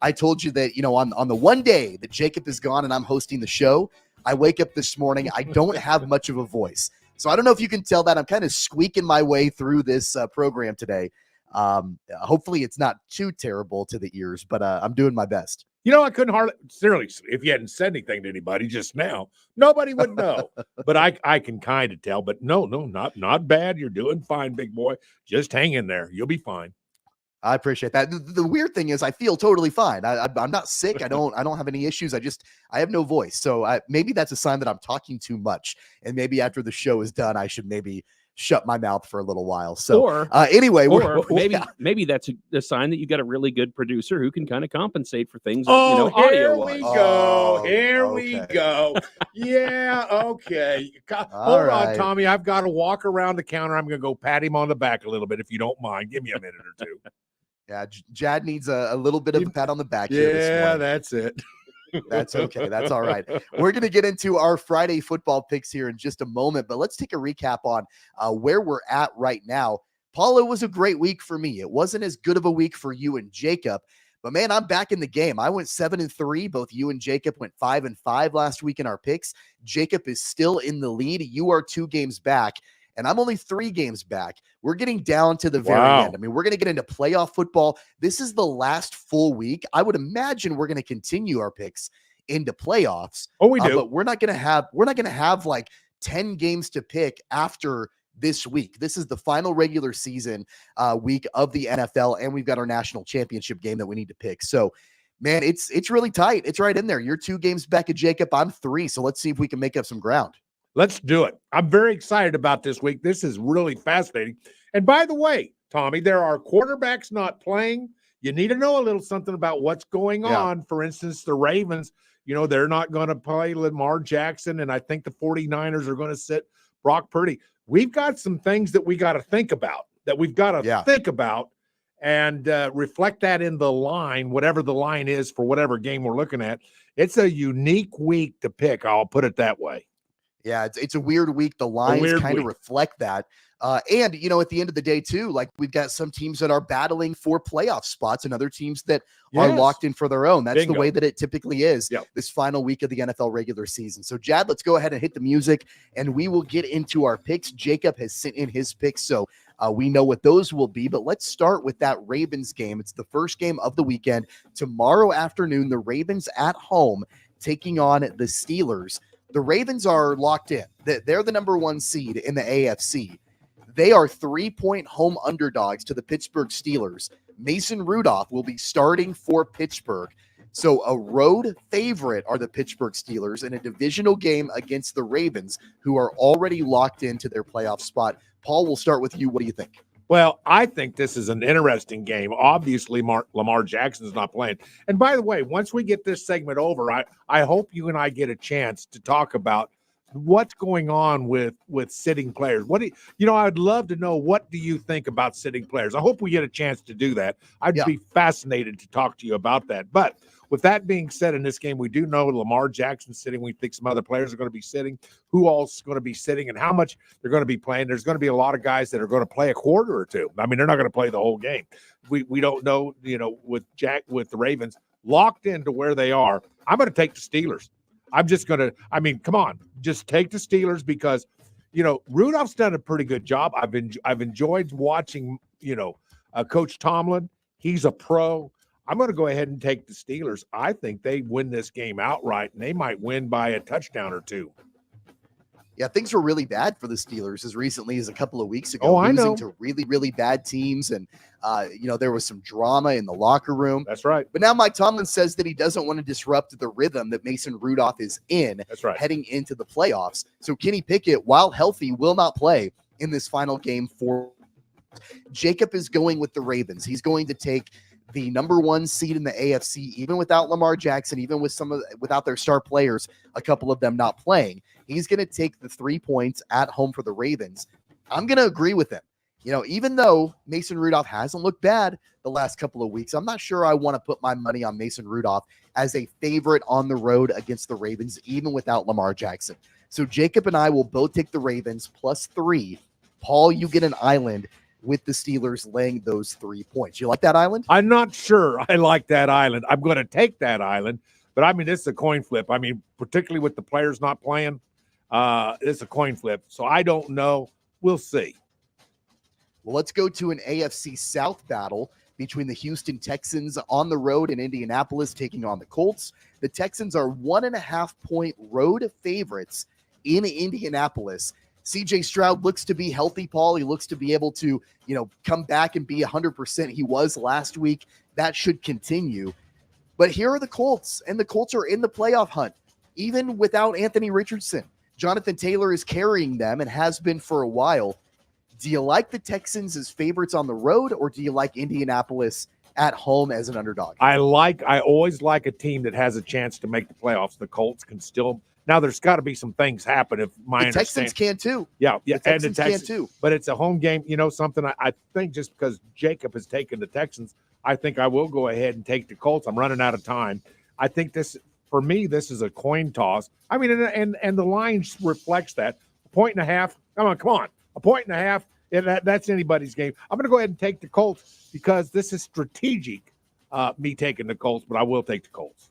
Speaker 1: I told you that, you know, on the one day that Jacob is gone and I'm hosting the show, I wake up this morning, I don't have much of a voice. So I don't know if you can tell that I'm kind of squeaking my way through this program today. Hopefully it's not too terrible to the ears, but I'm doing my best.
Speaker 2: You know, I couldn't hardly, seriously, if you hadn't said anything to anybody just now, nobody would know. But I can kind of tell. But no, not bad. You're doing fine, big boy. Just hang in there. You'll be fine.
Speaker 1: I appreciate that. The weird thing is I feel totally fine. I'm not sick. I don't have any issues. I have no voice. So maybe that's a sign that I'm talking too much. And maybe after the show is done, I should maybe shut my mouth for a little while. So anyway,
Speaker 3: maybe that's a sign that you got a really good producer who can kind of compensate for things.
Speaker 2: Oh,
Speaker 3: audio
Speaker 2: here we go. Yeah, okay. Hold on, Tommy. I've got to walk around the counter. I'm going to go pat him on the back a little bit, if you don't mind. Give me a minute or two.
Speaker 1: Yeah, Jad needs a little bit of a pat on the back. Here this morning.
Speaker 2: That's it.
Speaker 1: That's okay. That's all right. We're going to get into our Friday football picks here in just a moment, but let's take a recap on where we're at right now. Paul, it was a great week for me. It wasn't as good of a week for you and Jacob, but man, I'm back in the game. I went 7-3. Both you and Jacob went 5-5 last week in our picks. Jacob is still in the lead. You are 2 games back, and I'm only 3 games back. We're getting down to the very end. I mean, we're going to get into playoff football. This is the last full week. I would imagine we're going to continue our picks into playoffs.
Speaker 2: Oh, we do.
Speaker 1: But we're not going to have like 10 games to pick after this week. This is the final regular season week of the NFL, and we've got our national championship game that we need to pick. So, man, it's really tight. It's right in there. You're 2 games back at Jacob. I'm 3. So let's see if we can make up some ground.
Speaker 2: Let's do it. I'm very excited about this week. This is really fascinating. And by the way, Tommy, there are quarterbacks not playing. You need to know a little something about what's going on. For instance, the Ravens, you know, they're not going to play Lamar Jackson, and I think the 49ers are going to sit Brock Purdy. We've got some things that we got to think about, and reflect that in the line, whatever the line is for whatever game we're looking at. It's a unique week to pick. I'll put it that way.
Speaker 1: Yeah, it's a weird week. The lines kind of reflect that. And, you know, at the end of the day, too, like we've got some teams that are battling for playoff spots and other teams that are locked in for their own. That's the way that it typically is this final week of the NFL regular season. So, Jad, let's go ahead and hit the music, and we will get into our picks. Jacob has sent in his picks, so we know what those will be. But let's start with that Ravens game. It's the first game of the weekend. Tomorrow afternoon, the Ravens at home taking on the Steelers. The Ravens are locked in. They're the #1 seed in the AFC. They are 3-point home underdogs to the Pittsburgh Steelers. Mason Rudolph will be starting for Pittsburgh. So a road favorite are the Pittsburgh Steelers in a divisional game against the Ravens, who are already locked into their playoff spot. Paul, we'll start with you. What do you think?
Speaker 2: Well, I think this is an interesting game. Obviously, Lamar Jackson's not playing. And by the way, once we get this segment over, I hope you and I get a chance to talk about what's going on with sitting players. I'd love to know, what do you think about sitting players? I hope we get a chance to do that. I'd be fascinated to talk to you about that. But with that being said, in this game, we do know Lamar Jackson's sitting. We think some other players are going to be sitting. Who else is going to be sitting and how much they're going to be playing? There's going to be a lot of guys that are going to play a quarter or two. I mean, they're not going to play the whole game. We don't know, with the Ravens locked into where they are. I'm going to take the Steelers. I'm just going to, come on, just take the Steelers because, Rudolph's done a pretty good job. I've enjoyed watching, Coach Tomlin. He's a pro. I'm going to go ahead and take the Steelers. I think they win this game outright, and they might win by a touchdown or 2.
Speaker 1: Yeah, things were really bad for the Steelers as recently as a couple of weeks ago. Losing to really, really bad teams. And, there was some drama in the locker room.
Speaker 2: That's right.
Speaker 1: But now Mike Tomlin says that he doesn't want to disrupt the rhythm that Mason Rudolph is in.
Speaker 2: That's right.
Speaker 1: Heading into the playoffs. So Kenny Pickett, while healthy, will not play in this final game for Jacob is going with the Ravens. He's going to take the number 1 seed in the AFC, even without Lamar Jackson, even with without their star players, a couple of them not playing. He's going to take the 3 points at home for the Ravens. I'm going to agree with him. Even though Mason Rudolph hasn't looked bad the last couple of weeks, I'm not sure I want to put my money on Mason Rudolph as a favorite on the road against the Ravens, even without Lamar Jackson. So Jacob and I will both take the Ravens +3. Paul, you get an island with the Steelers laying those 3 points. You like that island?
Speaker 2: I'm not sure I like that island. I'm going to take that island, but I mean, this is a coin flip. I mean, particularly with the players not playing, it's a coin flip. So I don't know. We'll see.
Speaker 1: Well, let's go to an AFC South battle between the Houston Texans on the road in Indianapolis taking on the Colts. The Texans are 1.5-point road favorites in Indianapolis. CJ Stroud looks to be healthy, Paul. He looks to be able to, come back and be 100%. He was last week. That should continue. But here are the Colts, and the Colts are in the playoff hunt, even without Anthony Richardson. Jonathan Taylor is carrying them and has been for a while. Do you like the Texans as favorites on the road, or do you like Indianapolis at home as an underdog?
Speaker 2: I always like a team that has a chance to make the playoffs. The Colts can still. Now, there's got to be some things happen. If my
Speaker 1: the Texans can too.
Speaker 2: Yeah,
Speaker 1: the Texans can too.
Speaker 2: But it's a home game. Something I think just because Jacob has taken the Texans, I think I will go ahead and take the Colts. I'm running out of time. I think this is a coin toss. I mean, and the line reflects that. 1.5. Come on. 1.5. That's anybody's game. I'm going to go ahead and take the Colts because this is strategic, me taking the Colts, but I will take the Colts.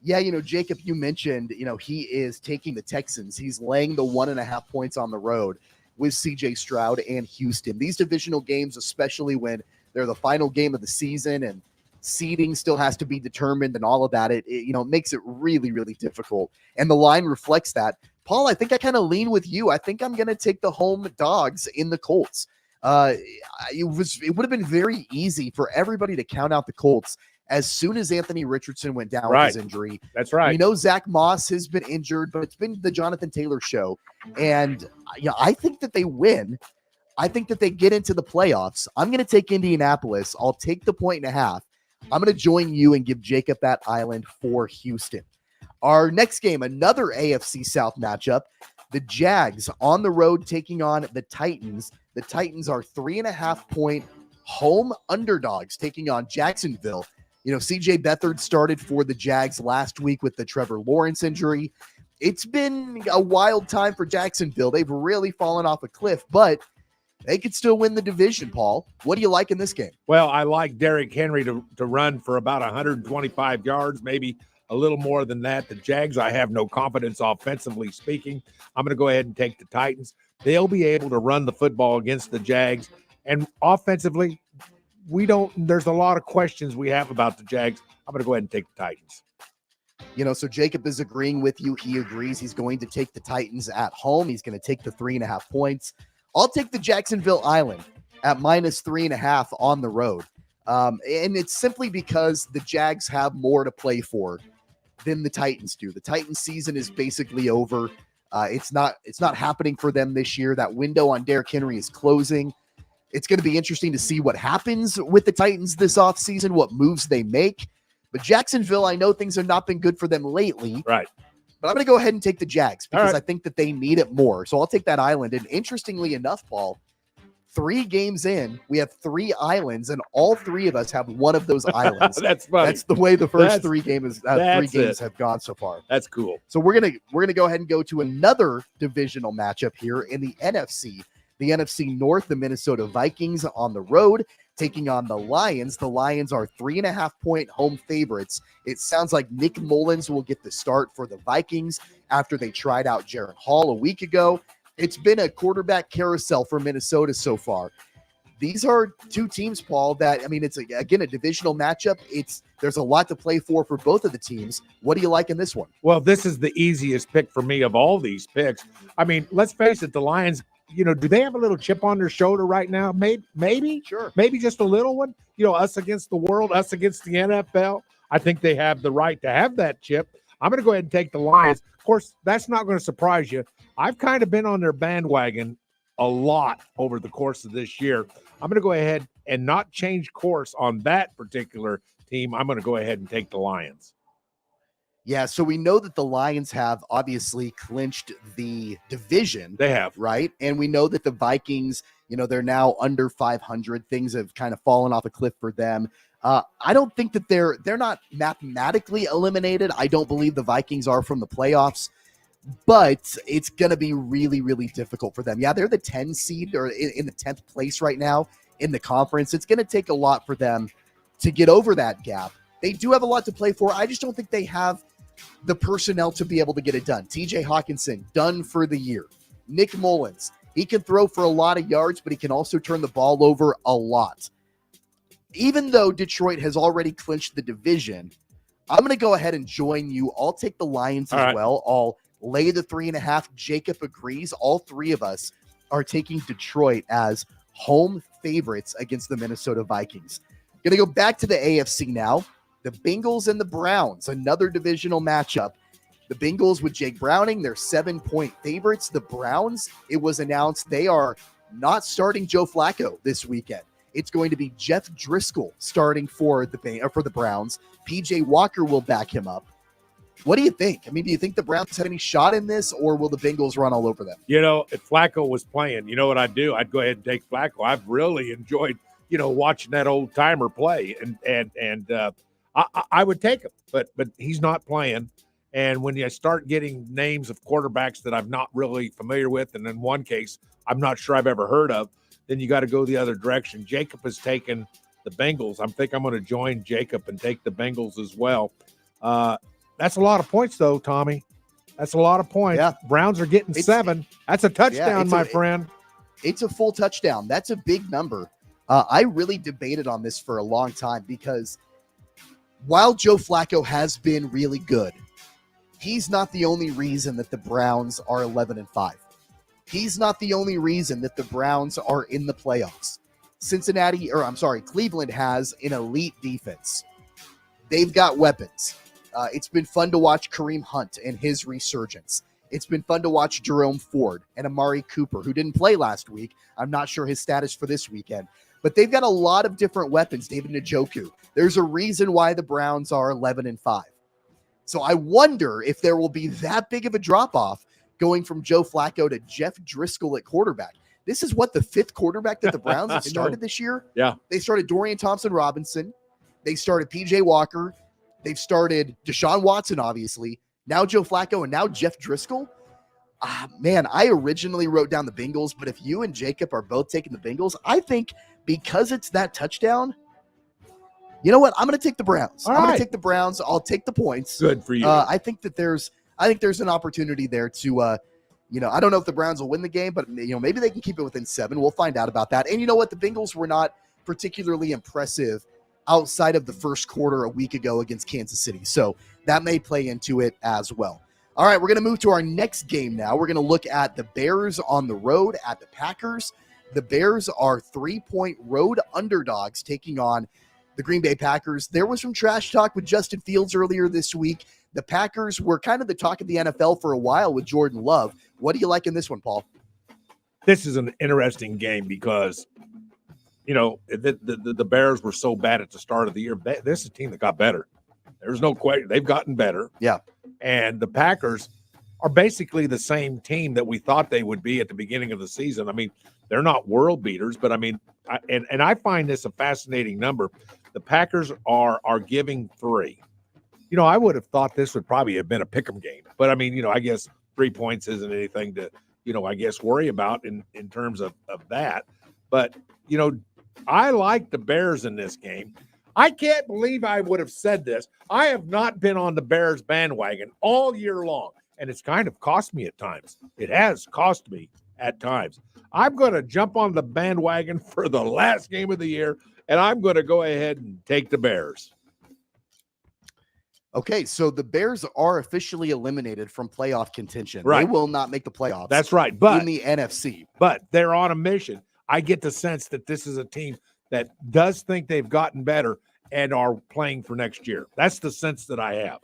Speaker 1: Yeah, Jacob, you mentioned, he is taking the Texans. He's laying the 1.5 points on the road with CJ Stroud and Houston. These divisional games, especially when they're the final game of the season and seeding still has to be determined and all of that, it makes it really, really difficult. And the line reflects that. Paul, I think I kind of lean with you. I think I'm going to take the home dogs in the Colts. It would have been very easy for everybody to count out the Colts as soon as Anthony Richardson went down with his injury.
Speaker 2: That's right.
Speaker 1: We know Zach Moss has been injured, but it's been the Jonathan Taylor show. And I think that they win. I think that they get into the playoffs. I'm going to take Indianapolis. I'll take the 1.5. I'm going to join you and give Jacob that island for Houston. Our next game, another AFC South matchup. The Jags on the road taking on the Titans. The Titans are 3.5-point home underdogs taking on Jacksonville. CJ Beathard started for the Jags last week with the Trevor Lawrence injury. It's been a wild time for Jacksonville. They've really fallen off a cliff, but they could still win the division, Paul. What do you like in this game?
Speaker 2: Well, I like Derrick Henry to run for about 125 yards, maybe a little more than that. The Jags, I have no confidence offensively speaking. I'm going to go ahead and take the Titans. They'll be able to run the football against the Jags. And offensively, there's a lot of questions we have about the Jags. I'm going to go ahead and take the Titans.
Speaker 1: So Jacob is agreeing with you. He agrees he's going to take the Titans at home. He's going to take the 3.5 points. I'll take the Jacksonville Island at -3.5 on the road. And it's simply because the Jags have more to play for than the Titans do. The Titans season is basically over. It's not happening for them this year. That window on Derrick Henry is closing. It's going to be interesting to see what happens with the Titans this offseason, what moves they make. But Jacksonville, I know things have not been good for them lately.
Speaker 2: Right.
Speaker 1: But I'm going to go ahead and take the Jags because I think that they need it more. So I'll take that island. And interestingly enough, Paul, 3 games in, we have 3 islands, and all 3 of us have one of those islands.
Speaker 2: That's funny.
Speaker 1: That's the way the first 3 games have gone so far.
Speaker 2: That's cool.
Speaker 1: So we're gonna go ahead and go to another divisional matchup here in the NFC. The NFC North, the Minnesota Vikings on the road taking on the Lions. The Lions are 3.5-point home favorites. It sounds like Nick Mullins will get the start for the Vikings after they tried out Jaron Hall a week ago. It's been a quarterback carousel for Minnesota so far. These are 2 teams, Paul, that, it's, again, a divisional matchup. There's a lot to play for both of the teams. What do you like in this one?
Speaker 2: Well, this is the easiest pick for me of all these picks. Let's face it, the Lions, do they have a little chip on their shoulder right now? Maybe.
Speaker 1: Sure.
Speaker 2: Maybe just a little one. Us against the world, us against the NFL. I think they have the right to have that chip. I'm going to go ahead and take the Lions. Of course, that's not going to surprise you. I've kind of been on their bandwagon a lot over the course of this year. I'm going to go ahead and not change course on that particular team. I'm going to go ahead and take the Lions.
Speaker 1: Yeah, so we know that the Lions have obviously clinched the division.
Speaker 2: They have.
Speaker 1: Right? And we know that the Vikings, they're now under 500. Things have kind of fallen off a cliff for them. I don't think that they're not mathematically eliminated. I don't believe the Vikings are from the playoffs, but it's going to be really, really difficult for them. Yeah, they're the 10 seed or in the 10th place right now in the conference. It's going to take a lot for them to get over that gap. They do have a lot to play for. I just don't think they have the personnel to be able to get it done. TJ Hawkinson, done for the year. Nick Mullins, he can throw for a lot of yards, but he can also turn the ball over a lot. Even though Detroit has already clinched the division, I'm going to go ahead and join you. I'll take the Lions as well. I'll lay the 3.5. Jacob agrees. All three of us are taking Detroit as home favorites against the Minnesota Vikings. Going to go back to the AFC now. The Bengals and the Browns, another divisional matchup. The Bengals with Jake Browning, they're 7-point favorites. The Browns, it was announced they are not starting Joe Flacco this weekend. It's going to be Jeff Driscoll starting for the Browns. PJ Walker will back him up. What do you think? I mean, do you think the Browns have any shot in this, or will the Bengals run all over them?
Speaker 2: If Flacco was playing, you know what I'd do? I'd go ahead and take Flacco. I've really enjoyed, watching that old timer play, and I would take him, but he's not playing. And when you start getting names of quarterbacks that I'm not really familiar with, and in one case I'm not sure I've ever heard of, then you got to go the other direction. Jacob has taken the Bengals. I think I'm going to join Jacob and take the Bengals as well. That's a lot of points, though, Tommy. That's a lot of points.
Speaker 1: Yeah.
Speaker 2: Browns are getting 7. That's a touchdown, my friend.
Speaker 1: It's a full touchdown. That's a big number. I really debated on this for a long time because while Joe Flacco has been really good, he's not the only reason that the Browns are 11-5. He's not the only reason that the Browns are in the playoffs. Cleveland has an elite defense. They've got weapons. It's been fun to watch Kareem Hunt and his resurgence. It's been fun to watch Jerome Ford and Amari Cooper, who didn't play last week. I'm not sure his status for this weekend. But they've got a lot of different weapons. David Njoku. There's a reason why the Browns are 11-5. So I wonder if there will be that big of a drop-off going from Joe Flacco to Jeff Driscoll at quarterback. This is what, the 5th quarterback that the Browns have started this year?
Speaker 2: Yeah.
Speaker 1: They started Dorian Thompson-Robinson. They started P.J. Walker. They've started Deshaun Watson, obviously. Now Joe Flacco and now Jeff Driscoll. Man, I originally wrote down the Bengals, but if you and Jacob are both taking the Bengals, I think because it's that touchdown, you know what? I'm going to take the Browns. I'm going to take the Browns. I'll take the points.
Speaker 2: Good for you.
Speaker 1: I think there's an opportunity there to, I don't know if the Browns will win the game, but maybe they can keep it within 7. We'll find out about that. And you know what? The Bengals were not particularly impressive outside of the first quarter a week ago against Kansas City. So that may play into it as well. All right, we're going to move to our next game now. We're going to look at the Bears on the road at the Packers. The Bears are 3-point road underdogs taking on the Green Bay Packers. There was some trash talk with Justin Fields earlier this week. The Packers were kind of the talk of the NFL for a while with Jordan Love. What do you like in this one, Paul?
Speaker 2: This is an interesting game because, the Bears were so bad at the start of the year. This is a team that got better. There's no question. They've gotten better.
Speaker 1: Yeah. And
Speaker 2: the Packers are basically the same team that we thought they would be at the beginning of the season. I mean, they're not world beaters, but I mean, I find this a fascinating number. The Packers are giving 3. I would have thought this would probably have been a pick'em game, but I mean, I guess 3 points isn't anything to, I guess worry about in terms of that. But, I like the Bears in this game. I can't believe I would have said this. I have not been on the Bears bandwagon all year long, and it's kind of cost me at times. It has cost me at times. I'm going to jump on the bandwagon for the last game of the year, and I'm going to go ahead and take the Bears.
Speaker 1: Okay, so the Bears are officially eliminated from playoff contention.
Speaker 2: Right.
Speaker 1: They will not make the playoffs.
Speaker 2: That's right. But
Speaker 1: in the NFC.
Speaker 2: But they're on a mission. I get the sense that this is a team that does think they've gotten better and are playing for next year. That's the sense that I have.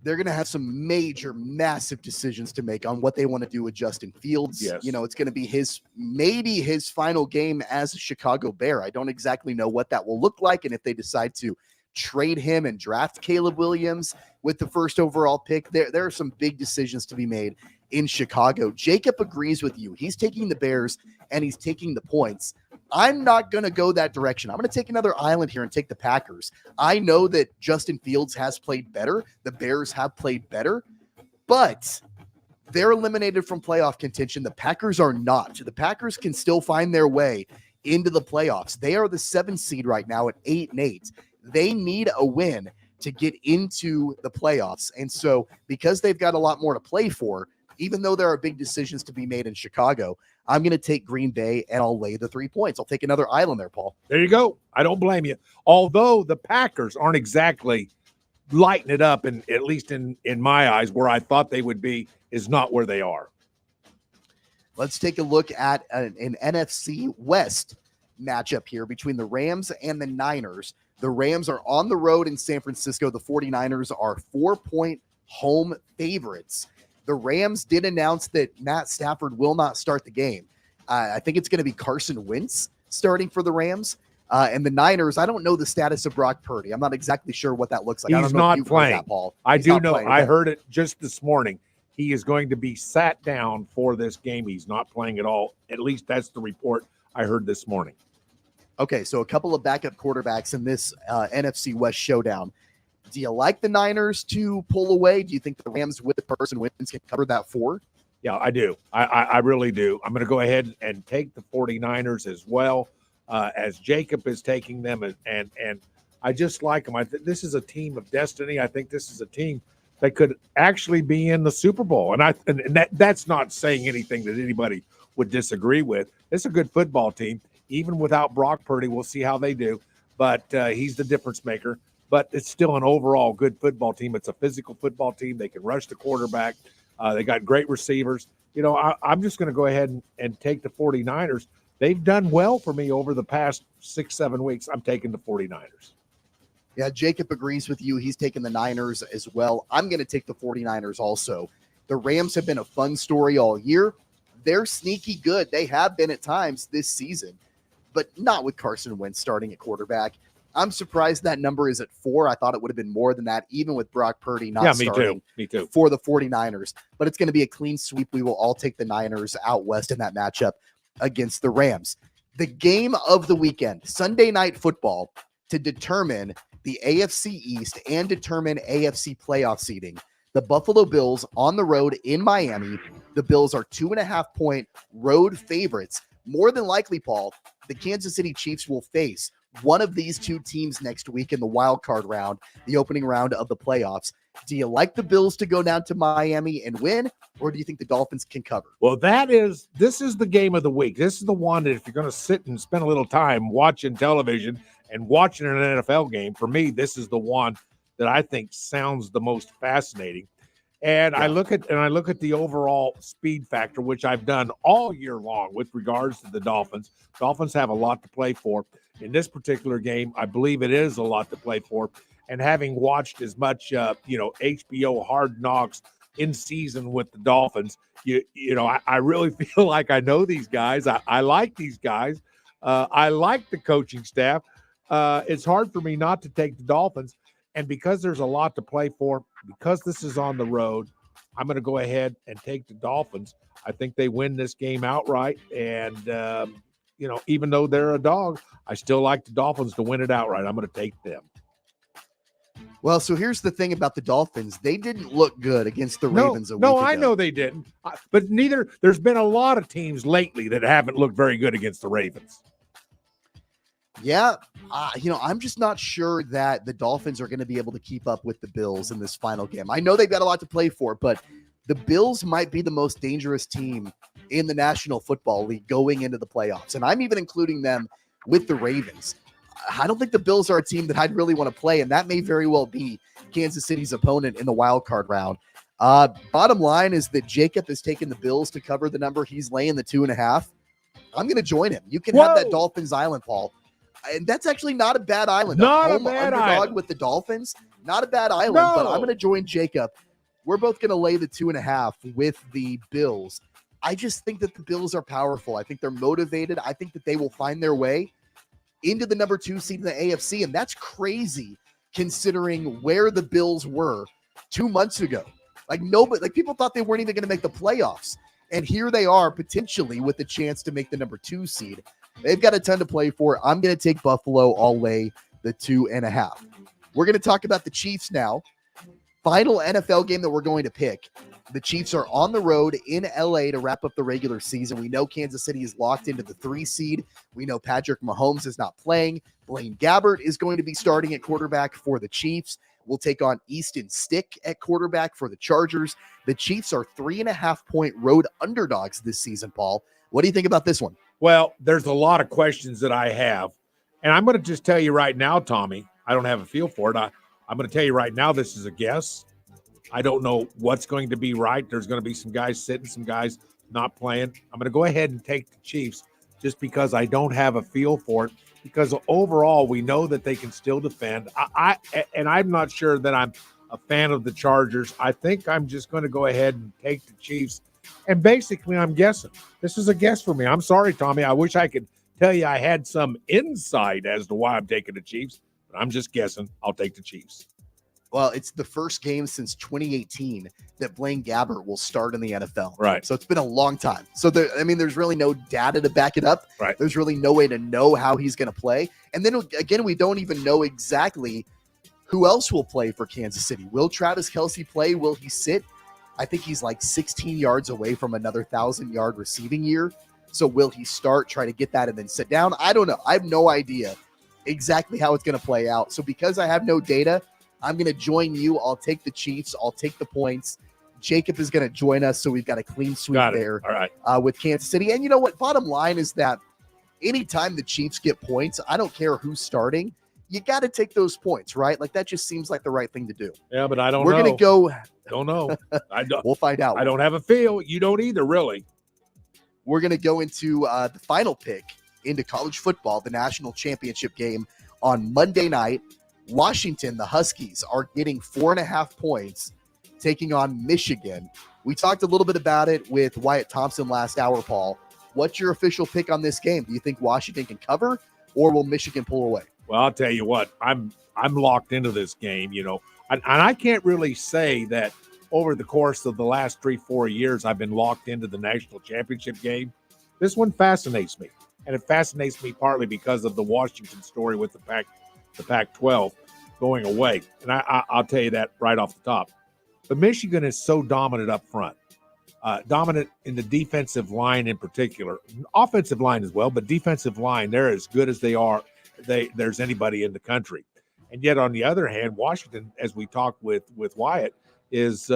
Speaker 1: they're going to have some massive decisions to make on what they want to do with Justin Fields.
Speaker 2: Yes.
Speaker 1: You know, it's going to be maybe his final game as a Chicago Bear. I don't exactly know what that will look like. And if they decide to trade him and draft Caleb Williams with the first overall pick, there are some big decisions to be made in Chicago. Jacob agrees with you. He's taking the Bears and he's taking the points. I'm not going to go that direction. I'm going to take another island here and take the Packers. I know that Justin Fields has played better. The Bears have played better, but they're eliminated from playoff contention. The Packers are not. The Packers can still find their way into the playoffs. They are the 7th seed right now at 8-8. They need a win to get into the playoffs. And so because they've got a lot more to play for, even though there are big decisions to be made in Chicago, I'm going to take Green Bay and I'll lay the 3 points. I'll take another island there, Paul.
Speaker 2: There you go. I don't blame you. Although the Packers aren't exactly lighting it up, and at least in my eyes, where I thought they would be is not where they are.
Speaker 1: Let's take a look at an NFC West matchup here between the Rams and the Niners. The Rams are on the road in San Francisco. The 49ers are 4-point home favorites. The Rams did announce that Matt Stafford will not start the game. I think it's going to be Carson Wentz starting for the Rams. And the Niners, I don't know the status of Brock Purdy. I'm not exactly sure what that looks like.
Speaker 2: He's
Speaker 1: I don't know
Speaker 2: not
Speaker 1: if you've
Speaker 2: playing.
Speaker 1: Heard that, Paul.
Speaker 2: I
Speaker 1: He's
Speaker 2: do
Speaker 1: not
Speaker 2: know.
Speaker 1: playing.
Speaker 2: I heard it just this morning. He is going to be sat down for this game. He's not playing at all. At least that's the report I heard this morning.
Speaker 1: Okay, so a couple of backup quarterbacks in this NFC West showdown. Do you like the Niners to pull away? Do you think the Rams with Carson Wentz can cover that 4?
Speaker 2: Yeah, I do. I really do. I'm going to go ahead and take the 49ers as well, as Jacob is taking them. And I just like them. This is a team of destiny. I think this is a team that could actually be in the Super Bowl. And that's not saying anything that anybody would disagree with. It's a good football team. Even without Brock Purdy, we'll see how they do. But he's the difference maker. But it's still an overall good football team. It's a physical football team. They can rush the quarterback. They got great receivers. You know, I'm just going to go ahead and take the 49ers. They've done well for me over the past 6-7 weeks. I'm taking the 49ers.
Speaker 1: Yeah, Jacob agrees with you. He's taking the Niners as well. I'm going to take the 49ers also. The Rams have been a fun story all year. They're sneaky good. They have been at times this season, but not with Carson Wentz starting at quarterback. I'm surprised that number is at 4. I thought it would have been more than that, even with Brock Purdy not starting
Speaker 2: me too.
Speaker 1: for the 49ers. But it's going to be a clean sweep. We will all take the Niners out west in that matchup against the Rams. The game of the weekend, Sunday Night Football, to determine the AFC East and determine AFC playoff seeding. The Buffalo Bills on the road in Miami. The Bills are 2.5-point road favorites. More than likely, Paul, the Kansas City Chiefs will face one of these two teams next week in the wild card round, the opening round of the playoffs. Do you like the Bills to go down to Miami and win, or do you think the Dolphins can cover?
Speaker 2: Well, this is the game of the week. This is the one that if you're going to sit and spend a little time watching television and watching an NFL game, for me, this is the one that I think sounds the most fascinating. And I look at the overall speed factor, which I've done all year long with regards to the Dolphins. Dolphins have a lot to play for. In this particular game, I believe it is a lot to play for. And having watched as much, HBO Hard Knocks in season with the Dolphins, I really feel like I know these guys. I like these guys. I like the coaching staff. It's hard for me not to take the Dolphins. And because there's a lot to play for, because this is on the road, I'm going to go ahead and take the Dolphins. I think they win this game outright. And, even though they're a dog, I still like the Dolphins to win it outright. I'm going to take them.
Speaker 1: Well, so here's the thing about the Dolphins. They didn't look good against the Ravens a week ago.
Speaker 2: No, I know they didn't. But there's been a lot of teams lately that haven't looked very good against the Ravens.
Speaker 1: Yeah, I'm just not sure that the Dolphins are going to be able to keep up with the Bills in this final game. I know they've got a lot to play for, but the Bills might be the most dangerous team in the National Football League going into the playoffs. And I'm even including them with the Ravens. I don't think the Bills are a team that I'd really want to play, and that may very well be Kansas City's opponent in the wild card round. Bottom line is that Jacob has taken the Bills to cover the number. He's laying the 2.5. I'm going to join him. You can have that Dolphins Island, Paul. And that's actually not a bad island.
Speaker 2: Not
Speaker 1: a
Speaker 2: a
Speaker 1: home
Speaker 2: bad
Speaker 1: underdog
Speaker 2: island.
Speaker 1: with the Dolphins. Not a bad island,
Speaker 2: No.
Speaker 1: but I'm going to join Jacob. We're both going to lay the 2.5 with the Bills. I just think that the Bills are powerful. I think they're motivated. I think that they will find their way into the number 2 seed in the AFC, and that's crazy considering where the Bills were 2 months ago. Like people thought they weren't even going to make the playoffs, and here they are potentially with the chance to make the number 2 seed. They've got a ton to play for. I'm going to take Buffalo. I'll lay the 2.5. We're going to talk about the Chiefs now. Final NFL game that we're going to pick. The Chiefs are on the road in LA to wrap up the regular season. We know Kansas City is locked into the 3 seed. We know Patrick Mahomes is not playing. Blaine Gabbert is going to be starting at quarterback for the Chiefs. We'll take on Easton Stick at quarterback for the Chargers. The Chiefs are 3.5-point road underdogs this season, Paul. What do you think about this one?
Speaker 2: Well, there's a lot of questions that I have. And I'm going to just tell you right now, Tommy, I don't have a feel for it. I'm going to tell you right now, this is a guess. I don't know what's going to be right. There's going to be some guys sitting, some guys not playing. I'm going to go ahead and take the Chiefs just because I don't have a feel for it. Because overall, we know that they can still defend. And I'm not sure that I'm a fan of the Chargers. I think I'm just going to go ahead and take the Chiefs. And basically, I'm guessing. This is a guess for me. I'm sorry, Tommy. I wish I could tell you I had some insight as to why I'm taking the Chiefs. But I'm just guessing. I'll take the Chiefs.
Speaker 1: Well, it's the first game since 2018 that Blaine Gabbert will start in the NFL.
Speaker 2: Right.
Speaker 1: So it's been a long time. So, there's really no data to back it up.
Speaker 2: Right.
Speaker 1: There's really no way to know how he's going to play. And then, again, we don't even know exactly who else will play for Kansas City. Will Travis Kelce play? Will he sit? I think he's like 16 yards away from another 1,000-yard receiving year. So will he start, try to get that, and then sit down? I don't know. I have no idea exactly how it's going to play out. So because I have no data, I'm going to join you. I'll take the Chiefs. I'll take the points. Jacob is going to join us, so we've got a clean sweep there.
Speaker 2: All right.
Speaker 1: With Kansas City. And you know what? Bottom line is that anytime the Chiefs get points, I don't care who's starting, you got to take those points, right? Like that just seems like the right thing to do.
Speaker 2: Yeah, but I don't know.
Speaker 1: We're going to go.
Speaker 2: Don't know. I don't.
Speaker 1: We'll find out.
Speaker 2: I don't have a feel. You don't either, really.
Speaker 1: We're going to go into the final pick into college football, the national championship game on Monday night. Washington, the Huskies, are getting 4.5 points, taking on Michigan. We talked a little bit about it with Wyatt Thompson last hour, Paul. What's your official pick on this game? Do you think Washington can cover, or will Michigan pull away?
Speaker 2: Well, I'll tell you what, I'm locked into this game, and I can't really say that over the course of the last 3-4 years I've been locked into the national championship game. This one fascinates me, and it fascinates me partly because of the Washington story with the Pac-12 going away, and I'll tell you that right off the top. But Michigan is so dominant up front, dominant in the defensive line in particular, offensive line as well, but defensive line, they're as good as there's anybody in the country. And yet, on the other hand, Washington, as we talked with Wyatt, is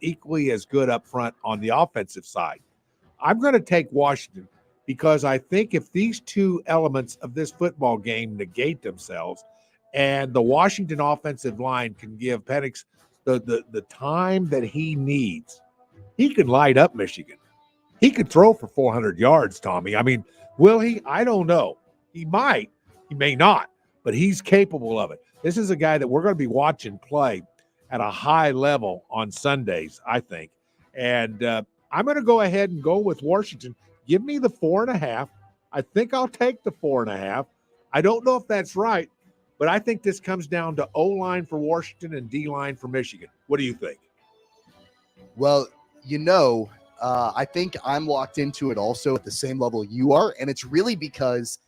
Speaker 2: equally as good up front on the offensive side. I'm going to take Washington because I think if these two elements of this football game negate themselves, and the Washington offensive line can give Penix the time that he needs, he could light up Michigan. He could throw for 400 yards, Tommy. I mean, will he? I don't know. He might. He may not, but he's capable of it. This is a guy that we're going to be watching play at a high level on Sundays, I think. And I'm going to go ahead and go with Washington. Give me the 4.5. I think I'll take the 4.5. I don't know if that's right, but I think this comes down to O-line for Washington and D-line for Michigan. What do you think?
Speaker 1: Well, I think I'm locked into it also at the same level you are, and it's really because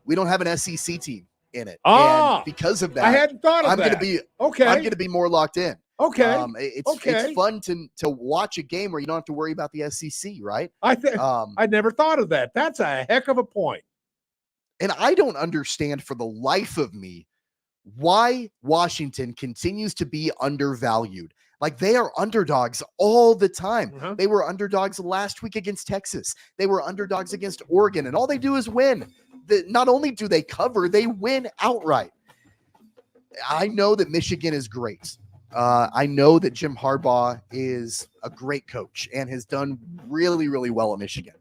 Speaker 1: we don't have an SEC team in it. And because of that,
Speaker 2: I hadn't thought of that.
Speaker 1: I'm going to be more locked in.
Speaker 2: Okay.
Speaker 1: It's fun to watch a game where you don't have to worry about the SEC, right?
Speaker 2: I never thought of that. That's a heck of a point.
Speaker 1: And I don't understand for the life of me why Washington continues to be undervalued. Like, they are underdogs all the time.
Speaker 2: Uh-huh.
Speaker 1: They were underdogs last week against Texas. They were underdogs against Oregon, and all they do is win. Not only do they cover, they win outright. I know that Michigan is great. I know that Jim Harbaugh is a great coach and has done really, really well at Michigan.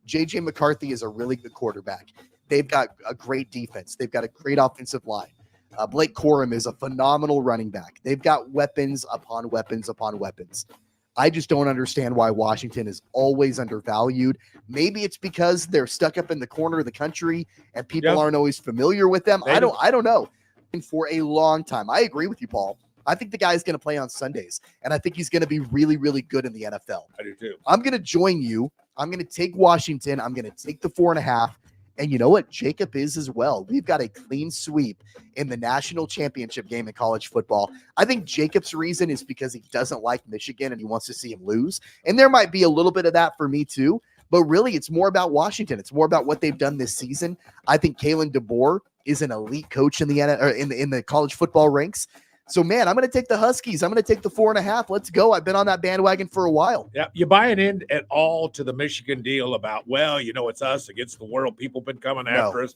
Speaker 1: J.J. McCarthy is a really good quarterback. they've got a great defense. They've got a great offensive line. Blake Corum is a phenomenal running back. They've got weapons upon weapons upon weapons. I just don't understand why Washington is always undervalued. Maybe it's because they're stuck up in the corner of the country and people aren't always familiar with them. I don't know. And for a long time, I agree with you, Paul. I think the guy's going to play on Sundays, and I think he's going to be really, really good in the NFL.
Speaker 2: I do too.
Speaker 1: I'm going to join you. I'm going to take Washington. I'm going to take the 4.5. And you know what? Jacob is as well. We've got a clean sweep in the national championship game in college football. I think Jacob's reason is because he doesn't like Michigan and he wants to see him lose. And there might be a little bit of that for me too. But really, it's more about Washington. It's more about what they've done this season. I think Kalen DeBoer is an elite coach in the college football ranks. So, man, I'm going to take the Huskies. I'm going to take the 4.5. Let's go. I've been on that bandwagon for a while.
Speaker 2: Yeah, you buying in at all to the Michigan deal about, well, it's us against the world. People have been coming after us.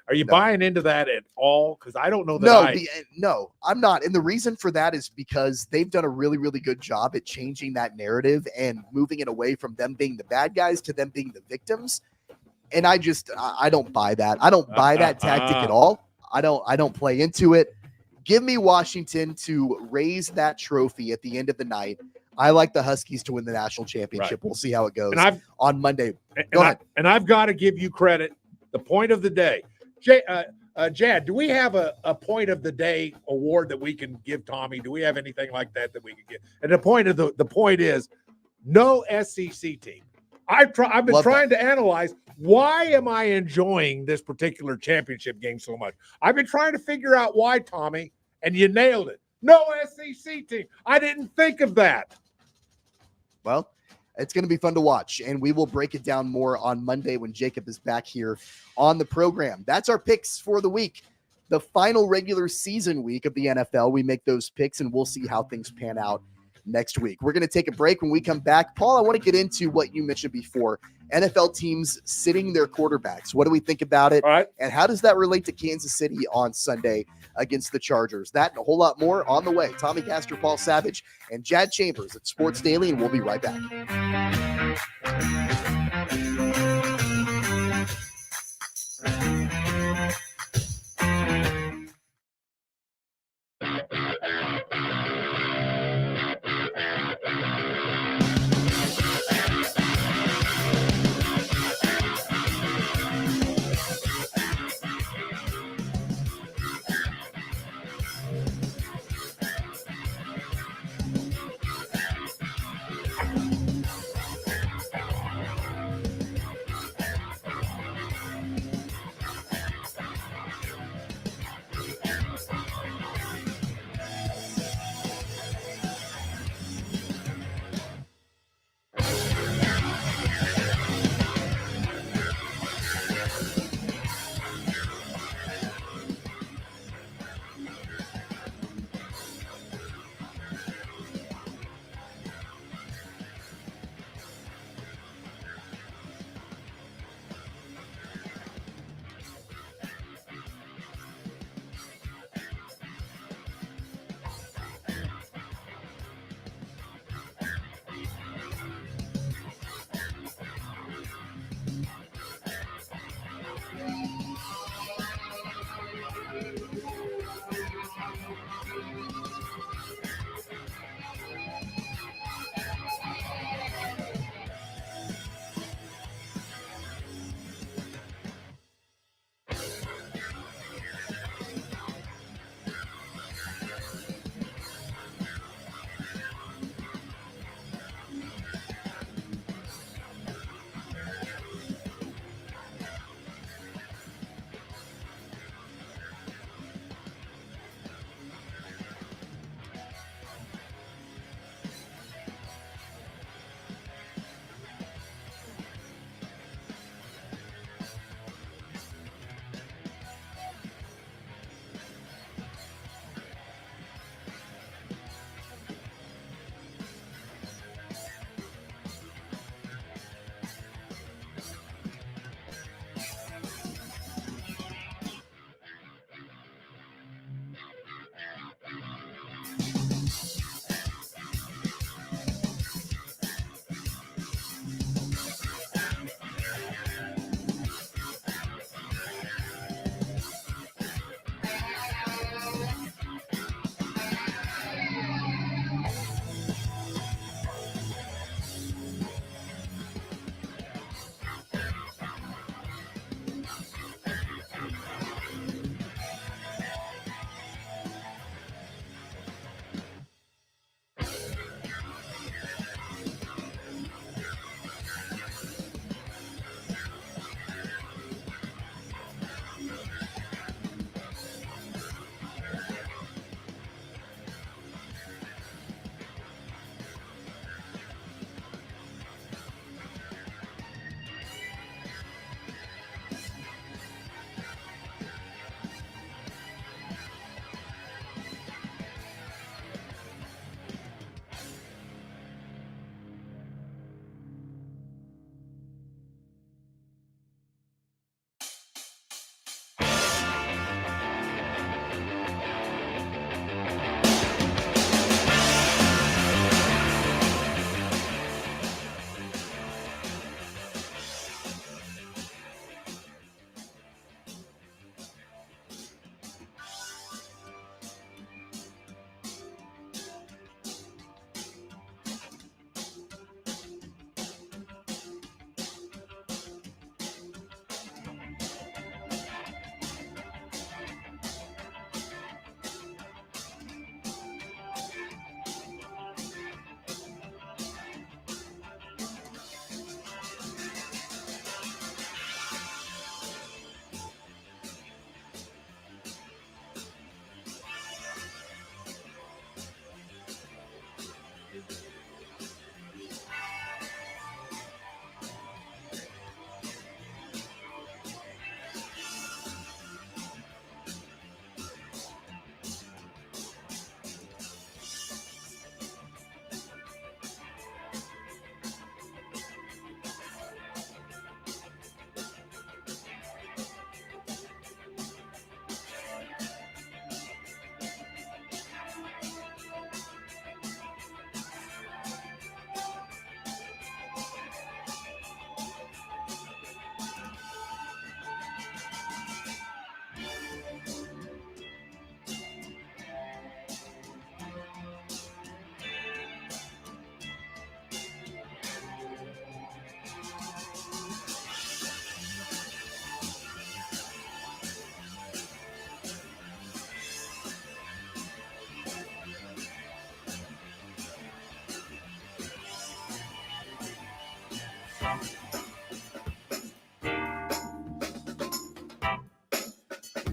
Speaker 2: Are you buying into that at all? Because I don't know that
Speaker 1: No, I'm not. And the reason for that is because they've done a really, really good job at changing that narrative and moving it away from them being the bad guys to them being the victims. And I don't buy that. I don't buy that tactic at all. I don't play into it. Give me Washington to raise that trophy at the end of the night. I like the Huskies to win the national championship. Right. We'll see how it goes on Monday. Go ahead.
Speaker 2: And I've got to give you credit. The point of the day. Jad, do we have a point of the day award that we can give Tommy? Do we have anything like that we can give? And the point is no SEC team. I've been trying to analyze, why am I enjoying this particular championship game so much? I've been trying to figure out why, Tommy, and you nailed it. No SEC team. I didn't think of that.
Speaker 1: Well, it's going to be fun to watch, and we will break it down more on Monday when Jacob is back here on the program. That's our picks for the week. The final regular season week of the NFL, we make those picks, and we'll see how things pan out next week. We're going to take a break. When we come back, Paul, I want to get into what you mentioned before, NFL teams sitting their quarterbacks. What do we think about it?
Speaker 2: All right.
Speaker 1: And how does that relate to Kansas City on Sunday against the Chargers? That and a whole lot more on the way. Tommy Castor, Paul Savage, and Jad Chambers at Sports Daily, and we'll be right back.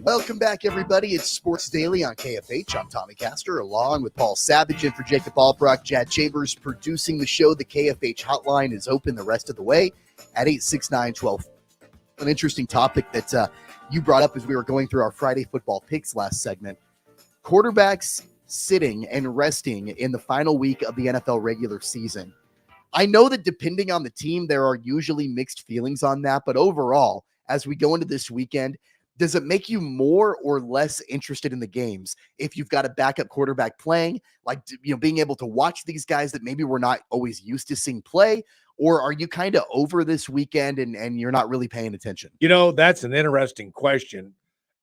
Speaker 1: Welcome back, everybody. It's Sports Daily on KFH. I'm Tommy Castor, along with Paul Savage and for Jacob Albracht. Jad Chambers producing the show. The KFH hotline is open the rest of the way at 869-12. An interesting topic that you brought up as we were going through our Friday football picks last segment. Quarterbacks sitting and resting in the final week of the NFL regular season. I know that depending on the team, there are usually mixed feelings on that, but overall, as we go into this weekend, does it make you more or less interested in the games if you've got a backup quarterback playing, like, being able to watch these guys that maybe we're not always used to seeing play? Or are you kind of over this weekend and you're not really paying attention?
Speaker 2: That's an interesting question.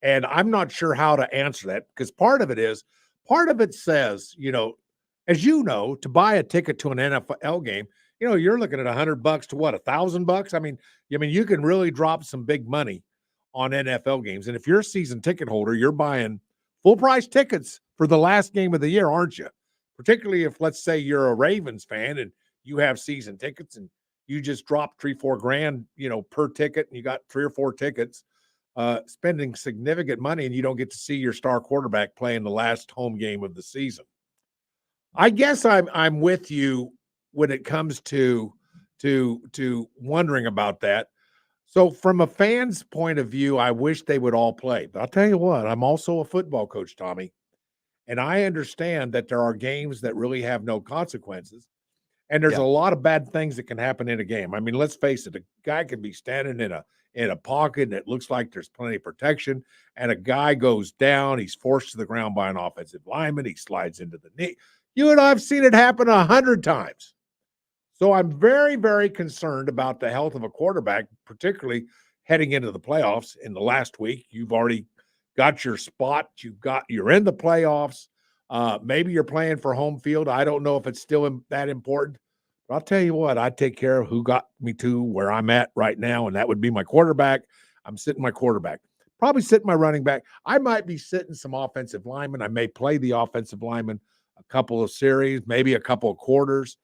Speaker 2: And I'm not sure how to answer that, because part of it says, as to buy a ticket to an NFL game, you're looking at $100 to what, $1,000? I mean, you can really drop some big money on NFL games. And if you're a season ticket holder, you're buying full price tickets for the last game of the year, aren't you? Particularly if, let's say, you're a Ravens fan and you have season tickets and you just drop $3-4 grand, per ticket, and you got 3 or 4 tickets, spending significant money, and you don't get to see your star quarterback play in the last home game of the season. I guess I'm with you when it comes to wondering about that. So from a fan's point of view, I wish they would all play. But I'll tell you what, I'm also a football coach, Tommy, and I understand that there are games that really have no consequences, and there's a lot of bad things that can happen in a game. I mean, let's face it, a guy could be standing in a pocket and it looks like there's plenty of protection, and a guy goes down, he's forced to the ground by an offensive lineman, he slides into the knee. You and I have seen it happen 100 times. So I'm very, very concerned about the health of a quarterback, particularly heading into the playoffs in the last week. You've already got your spot. You're in the playoffs. Maybe you're playing for home field. I don't know if it's still that important. But I'll tell you what, I take care of who got me to where I'm at right now, and that would be my quarterback. I'm sitting my quarterback. Probably sitting my running back. I might be sitting some offensive linemen. I may play the offensive lineman a couple of series, maybe a couple of quarters.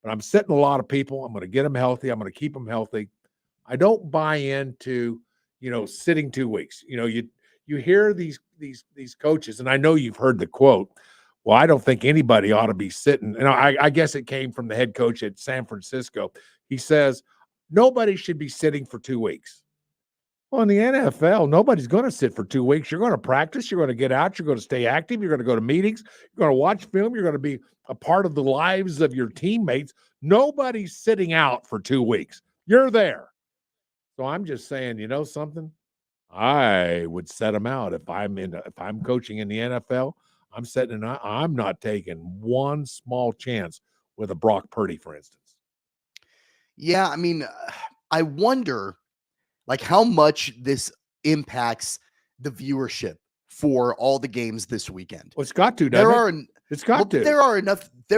Speaker 2: But I'm sitting a lot of people. I'm going to get them healthy. I'm going to keep them healthy. I don't buy into, sitting 2 weeks. You hear these coaches, and I know you've heard the quote, well, I don't think anybody ought to be sitting. And I guess it came from the head coach at San Francisco. He says, nobody should be sitting for 2 weeks. Well, in the NFL, nobody's going to sit for 2 weeks. You're going to practice. You're going to get out. You're going to stay active. You're going to go to meetings. You're going to watch film. You're going to be a part of the lives of your teammates. Nobody's sitting out for 2 weeks. You're there. So I'm just saying, something? I would set them out. If I'm coaching in the NFL, I'm setting and I'm not taking one small chance with a Brock Purdy, for instance.
Speaker 1: Yeah, I mean, I wonder how much this impacts the viewership for all the games this weekend.
Speaker 2: Well, it's got to, doesn't it? It's got to.
Speaker 1: There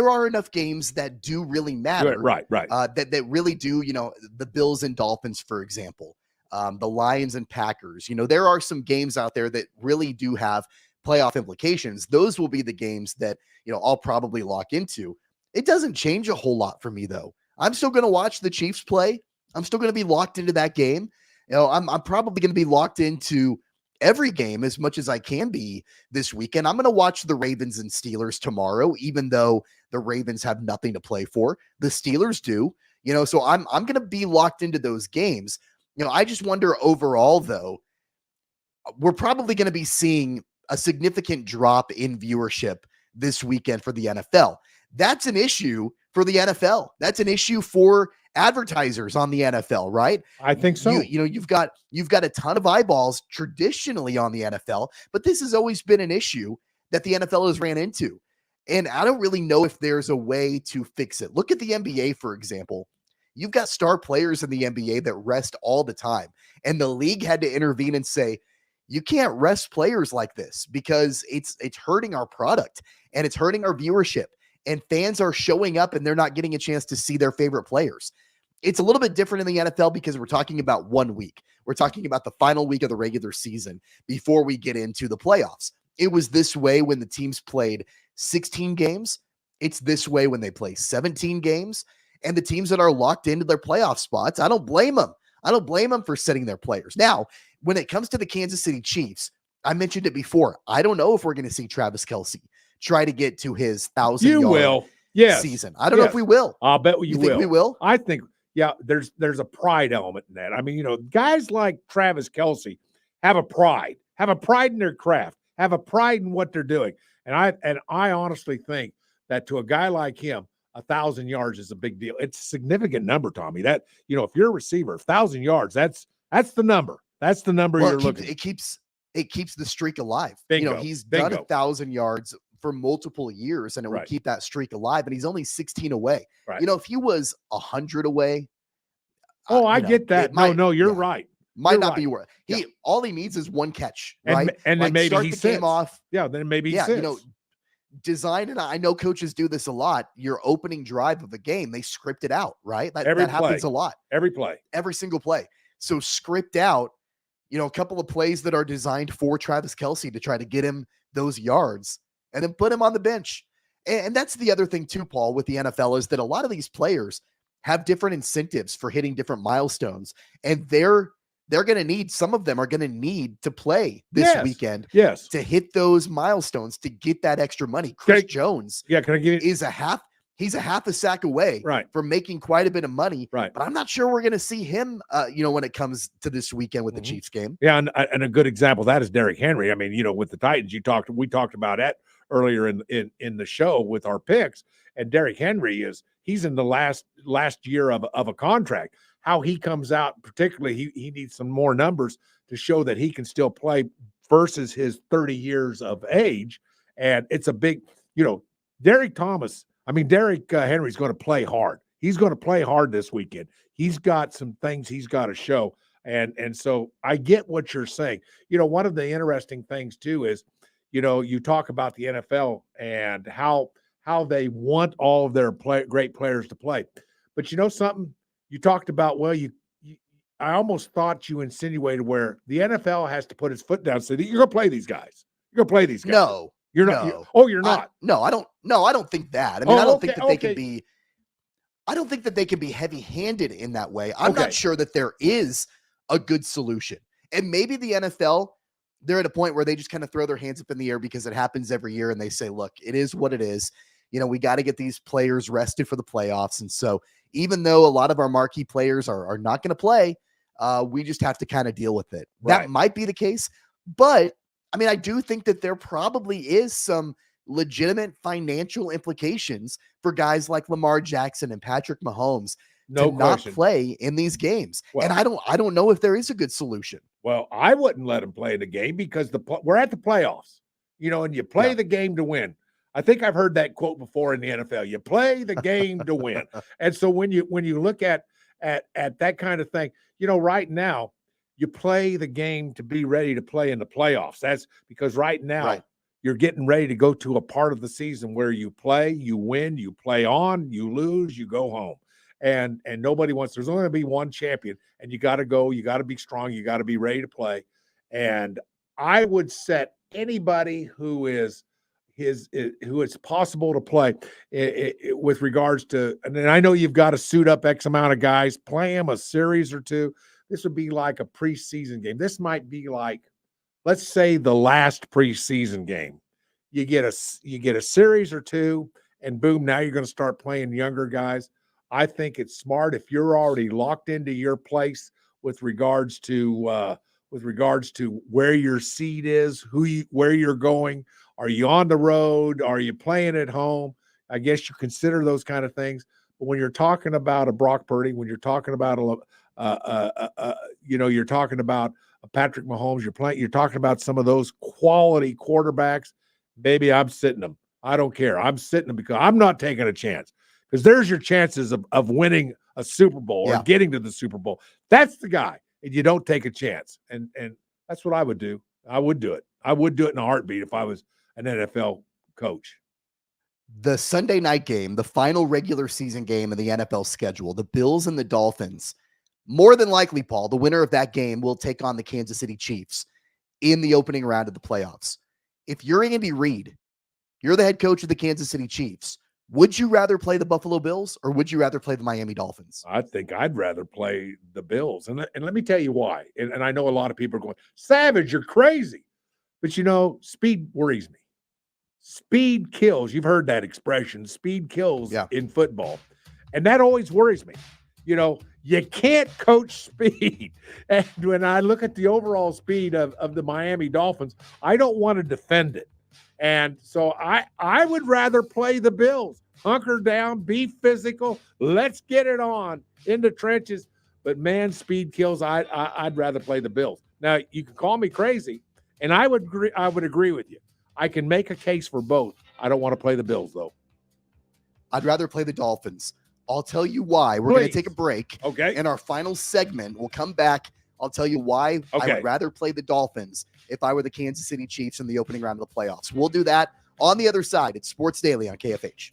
Speaker 1: are enough games that do really matter.
Speaker 2: Right.
Speaker 1: That really do, the Bills and Dolphins, for example, the Lions and Packers. There are some games out there that really do have playoff implications. Those will be the games that, I'll probably lock into. It doesn't change a whole lot for me, though. I'm still going to watch the Chiefs play. I'm still going to be locked into that game. I'm probably going to be locked into every game as much as I can be this weekend. I'm going to watch the Ravens and Steelers tomorrow, even though the Ravens have nothing to play for. The Steelers do, so I'm going to be locked into those games. I just wonder overall, though, we're probably going to be seeing a significant drop in viewership this weekend for the NFL. That's an issue for the NFL. That's an issue for advertisers on the NFL, right?
Speaker 2: I think so.
Speaker 1: You've got a ton of eyeballs traditionally on the NFL, but this has always been an issue that the NFL has ran into. And I don't really know if there's a way to fix it. Look at the NBA, for example. You've got star players in the NBA that rest all the time. And the league had to intervene and say, you can't rest players like this because it's hurting our product and it's hurting our viewership. And fans are showing up and they're not getting a chance to see their favorite players. It's a little bit different in the NFL because we're talking about 1 week. We're talking about the final week of the regular season before we get into the playoffs. It was this way when the teams played 16 games. It's this way when they play 17 games. And the teams that are locked into their playoff spots, I don't blame them. I don't blame them for setting their players. Now, when it comes to the Kansas City Chiefs, I mentioned it before. I don't know if we're going to see Travis Kelce try to get to his 1,000-yard season. I don't know if we will.
Speaker 2: I'll bet you
Speaker 1: think we will?
Speaker 2: I think, there's a pride element in that. I mean, guys like Travis Kelce have a pride in their craft, have a pride in what they're doing. And I honestly think that to a guy like him, 1,000 yards is a big deal. It's a significant number, Tommy. That, if you're a receiver, 1,000 yards, that's the number. That's the number you're looking.
Speaker 1: It keeps the streak alive.
Speaker 2: Bingo.
Speaker 1: He's done 1,000 yards for multiple years, and it will keep that streak alive. And he's only 16 away.
Speaker 2: Right.
Speaker 1: If he was 100 away.
Speaker 2: I get that. You're right.
Speaker 1: Might not be worth. All he needs is one catch, right?
Speaker 2: And then maybe
Speaker 1: start
Speaker 2: he
Speaker 1: the
Speaker 2: sits.
Speaker 1: game off.
Speaker 2: Yeah, then maybe he sits.
Speaker 1: Design, and I know coaches do this a lot. Your opening drive of a game, they script it out, right? That happens a lot.
Speaker 2: Every play.
Speaker 1: Every single play. So script out, a couple of plays that are designed for Travis Kelce to try to get him those yards, and then put him on the bench. And that's the other thing too, Paul, with the NFL, is that a lot of these players have different incentives for hitting different milestones, and some of them are going to need to play this weekend to hit those milestones to get that extra money. Chris Jones he's a half a sack away from making quite a bit of money.
Speaker 2: Right.
Speaker 1: But I'm not sure we're going to see him, when it comes to this weekend with the Chiefs game.
Speaker 2: Yeah. And a good example of that is Derrick Henry. I mean, with the Titans, we talked about that earlier in the show with our picks, and Derrick Henry he's in the last year of a contract. How he comes out, particularly, he needs some more numbers to show that he can still play versus his 30 years of age. And it's a big, Derrick Henry's going to play hard. He's going to play hard this weekend. He's got some things he's got to show. And so I get what you're saying. One of the interesting things too is, you talk about the NFL and how they want all of their great players to play. But something? You talked about, I almost thought you insinuated where the NFL has to put its foot down and say, you're going to play these guys. You're going to play these guys.
Speaker 1: No.
Speaker 2: You're not. You're not.
Speaker 1: I don't think that. I mean, I don't think that they can be. I don't think that they can be heavy-handed in that way. I'm not sure that there is a good solution. And maybe the NFL, they're at a point where they just kind of throw their hands up in the air because it happens every year, and they say, look, it is what it is. We got to get these players rested for the playoffs. And so even though a lot of our marquee players are not going to play, we just have to kind of deal with it. Right. That might be the case. But, I mean, I do think that there probably is some legitimate financial implications for guys like Lamar Jackson and Patrick Mahomes to not play in these games. Well, and I don't know if there is a good solution.
Speaker 2: Well, I wouldn't let them play the game because we're at the playoffs, and you play the game to win. I think I've heard that quote before in the NFL. You play the game to win. And so when you look at that kind of thing, right now you play the game to be ready to play in the playoffs. That's because right now you're getting ready to go to a part of the season where you play, you win, you play on, you lose, you go home. And nobody wants, there's only going to be one champion, and you got to go, you got to be strong, you got to be ready to play. And I would set anybody who it's possible to play with regards to, and I know you've got to suit up X amount of guys, play them a series or two. This would be like a preseason game. This might be like, let's say, the last preseason game. You get a series or two, and boom, now you're going to start playing younger guys. I think it's smart if you're already locked into your place with regards to where your seat is, where you're going. Are you on the road? Are you playing at home? I guess you consider those kind of things. But when you're talking about a Brock Purdy, when you're talking about you're talking about a Patrick Mahomes, you're talking about some of those quality quarterbacks, baby, I'm sitting them. I don't care. I'm sitting them because I'm not taking a chance. Because there's your chances of winning a Super Bowl or getting to the Super Bowl. That's the guy. And you don't take a chance. And that's what I would do. I would do it. I would do it in a heartbeat if I was an NFL coach.
Speaker 1: The Sunday night game, the final regular season game in the NFL schedule, the Bills and the Dolphins, more than likely, Paul, the winner of that game will take on the Kansas City Chiefs in the opening round of the playoffs. If you're Andy Reid, you're the head coach of the Kansas City Chiefs, would you rather play the Buffalo Bills or would you rather play the Miami Dolphins?
Speaker 2: I think I'd rather play the Bills. And let me tell you why. And I know a lot of people are going, Savage, you're crazy. But, speed worries me. Speed kills. You've heard that expression. Speed kills in football. And that always worries me. You can't coach speed. And when I look at the overall speed of the Miami Dolphins, I don't want to defend it. And so I would rather play the Bills. Hunker down, be physical. Let's get it on in the trenches. But, man, speed kills. I'd rather play the Bills. Now, you can call me crazy, and I would agree with you. I can make a case for both. I don't want to play the Bills, though.
Speaker 1: I'd rather play the Dolphins. I'll tell you why. We're going to take a break.
Speaker 2: Okay.
Speaker 1: In our final segment, we'll come back. I'll tell you why I would rather play the Dolphins if I were the Kansas City Chiefs in the opening round of the playoffs. We'll do that on the other side. It's Sports Daily on KFH.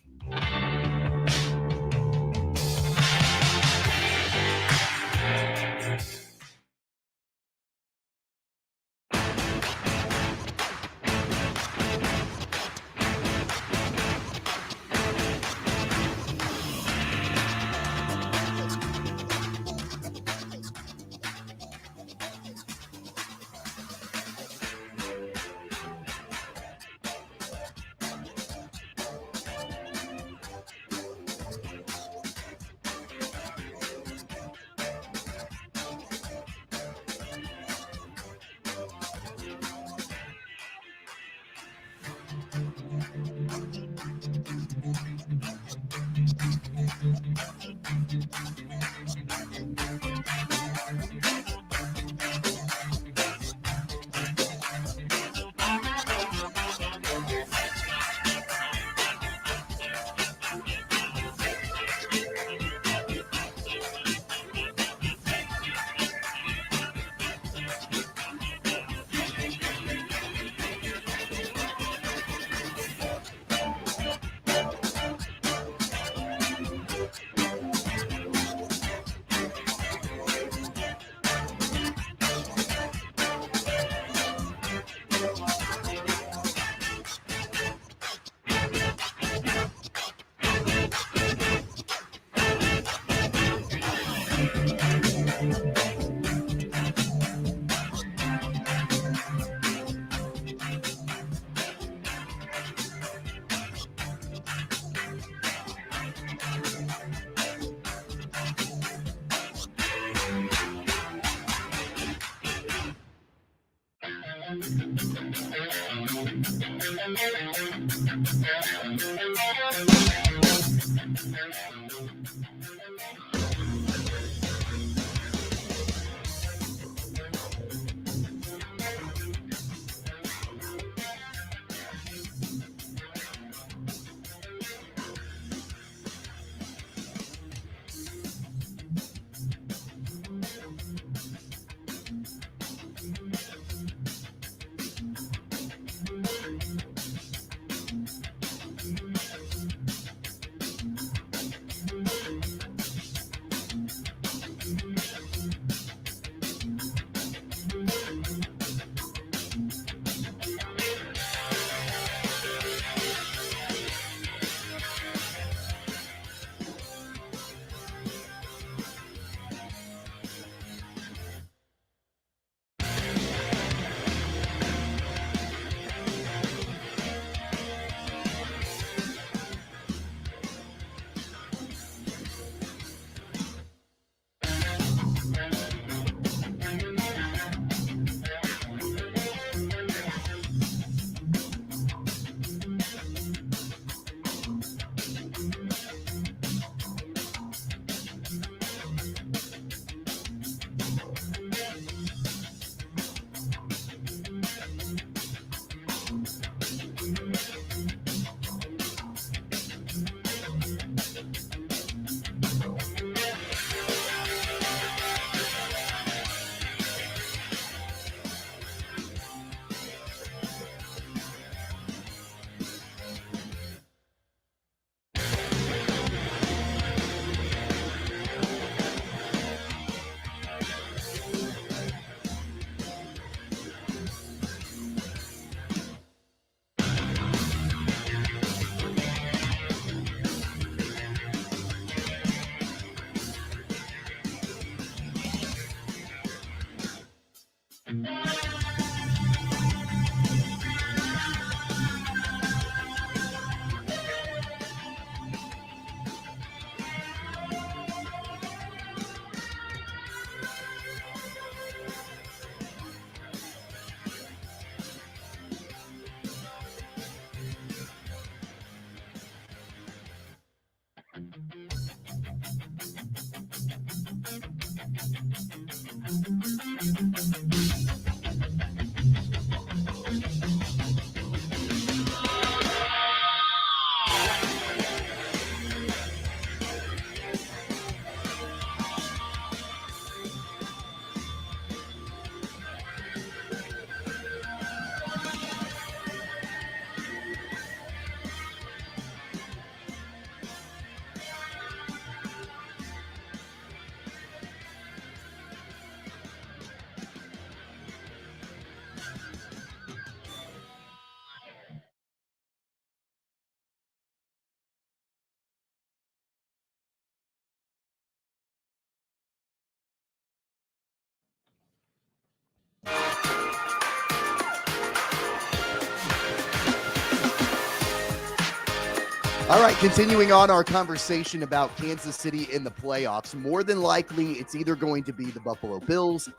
Speaker 1: All right, continuing on our conversation about Kansas City in the playoffs. More than likely, it's either going to be the Buffalo Bills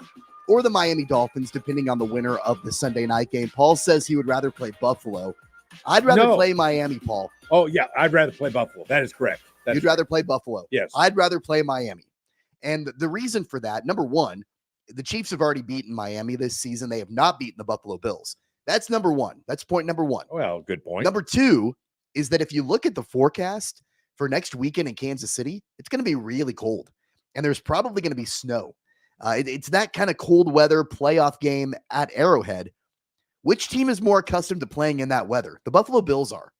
Speaker 1: or the Miami Dolphins, depending on the winner of the Sunday night game. Paul says he would rather play Buffalo. I'd rather play Miami, Paul.
Speaker 2: Oh, yeah, I'd rather play Buffalo. That is correct.
Speaker 1: You'd rather play Buffalo.
Speaker 2: Yes.
Speaker 1: I'd rather play Miami. And the reason for that, number one, the Chiefs have already beaten Miami this season. They have not beaten the Buffalo Bills. That's number one. That's point number one.
Speaker 2: Well, good point.
Speaker 1: Number two is that if you look at the forecast for next weekend in Kansas City, it's going to be really cold. And there's probably going to be snow. It's that kind of cold weather playoff game at Arrowhead. Which team is more accustomed to playing in that weather? The Buffalo Bills are.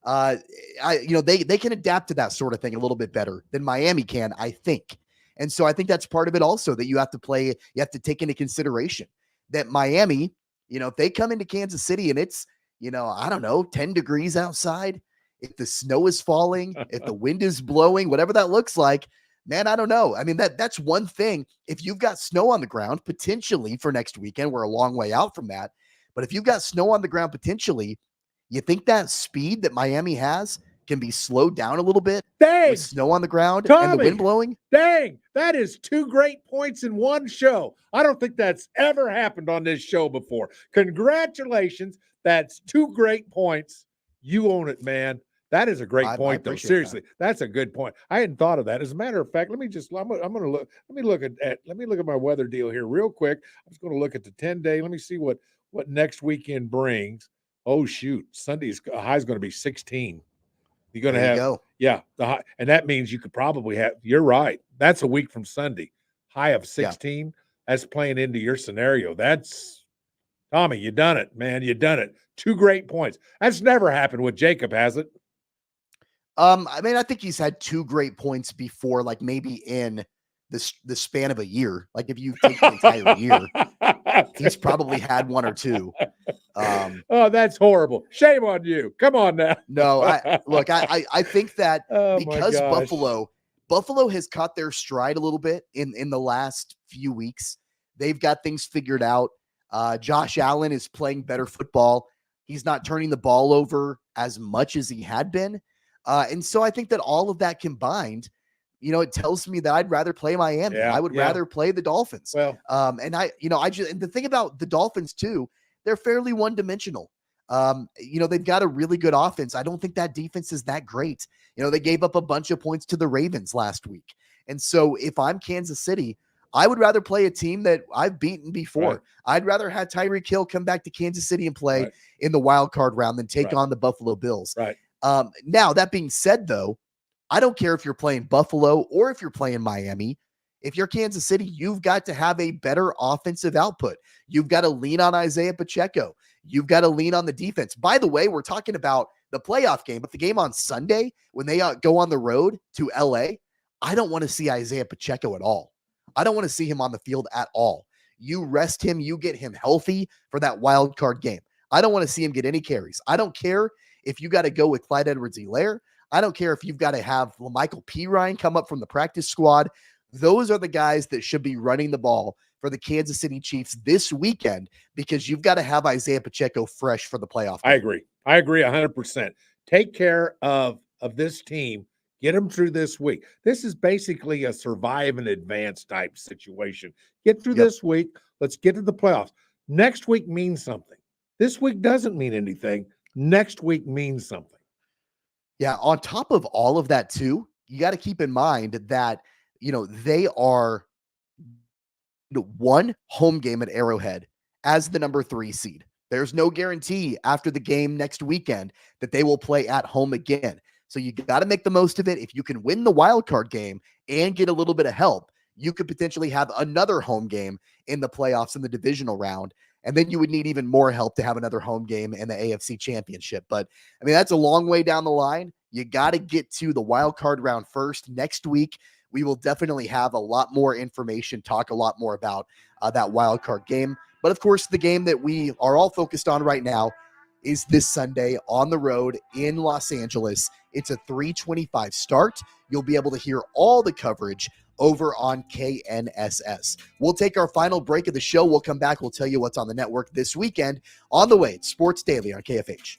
Speaker 1: They can adapt to that sort of thing a little bit better than Miami can, I think. And so I think that's part of it also that you have to take into consideration that Miami, if they come into Kansas City and it's, 10 degrees outside, if the snow is falling, if the wind is blowing, whatever that looks like, man, I don't know. I mean, that's one thing. If you've got snow on the ground, potentially for next weekend, we're a long way out from that. But if you've got snow on the ground, potentially, you think that speed that Miami has can be slowed down a little bit with snow on the ground and the wind blowing?
Speaker 2: Dang, that is 2 great points in one show. I don't think that's ever happened on this show before. Congratulations. That's 2 great points. You own it, man. That is a great point, though. Seriously, that's a good point. I hadn't thought of that. As a matter of fact, I'm going to look. Let me look at my weather deal here real quick. I'm just going to look at the 10-day. Let me see what next weekend brings. Oh shoot, Sunday's high is going to be 16. You're going to have the high, and that means you could probably have. You're right. That's a week from Sunday. High of 16. Yeah. That's playing into your scenario. That's Tommy. You done it, man. You done it. 2 great points. That's never happened with Jacob, has it?
Speaker 1: I mean, I think he's had 2 great points before, like maybe in the span of a year. Like if you take the entire year, he's probably had 1 or 2.
Speaker 2: Oh, that's horrible. Shame on you. Come on now.
Speaker 1: No, I think that because Buffalo has caught their stride a little bit in the last few weeks. They've got things figured out. Josh Allen is playing better football. He's not turning the ball over as much as he had been. And so I think that all of that combined, it tells me that I'd rather play Miami. I would rather play the Dolphins.
Speaker 2: Well,
Speaker 1: and the thing about the Dolphins too, they're fairly one-dimensional. They've got a really good offense. I don't think that defense is that great. They gave up a bunch of points to the Ravens last week. And so if I'm Kansas City, I would rather play a team that I've beaten before. Right. I'd rather have Tyreek Hill come back to Kansas City and play in the wild card round than take on the Buffalo Bills.
Speaker 2: Right.
Speaker 1: Now, that being said, though, I don't care if you're playing Buffalo or if you're playing Miami. If you're Kansas City, you've got to have a better offensive output. You've got to lean on Isaiah Pacheco. You've got to lean on the defense. By the way, we're talking about the playoff game, but the game on Sunday, when they go on the road to LA, I don't want to see Isaiah Pacheco at all. I don't want to see him on the field at all. You rest him, you get him healthy for that wild card game. I don't want to see him get any carries. I don't care if you got to go with Clyde Edwards-Helaire. I don't care if you've got to have Michael Pirine come up from the practice squad. Those are the guys that should be running the ball for the Kansas City Chiefs this weekend because you've got to have Isaiah Pacheco fresh for the playoff game.
Speaker 2: I agree 100%. Take care of this team. Get them through this week. This is basically a survive and advance type situation. Get through this week. Let's get to the playoffs. Next week means something. This week doesn't mean anything. Next week means something.
Speaker 1: Yeah, on top of all of that too, you got to keep in mind that, they are one home game at Arrowhead as the number 3 seed. There's no guarantee after the game next weekend that they will play at home again. So you got to make the most of it. If you can win the wild card game and get a little bit of help, you could potentially have another home game in the playoffs in the divisional round. And then you would need even more help to have another home game in the AFC Championship. But, I mean, that's a long way down the line. You got to get to the wild card round first. Next week, we will definitely have a lot more information, talk a lot more about that wild card game. But, of course, the game that we are all focused on right now is this Sunday on the road in Los Angeles. It's a 3:25 start. You'll be able to hear all the coverage over on KNSS. We'll take our final break of the show. We'll come back. We'll tell you what's on the network this weekend. On the way, it's Sports Daily on KFH.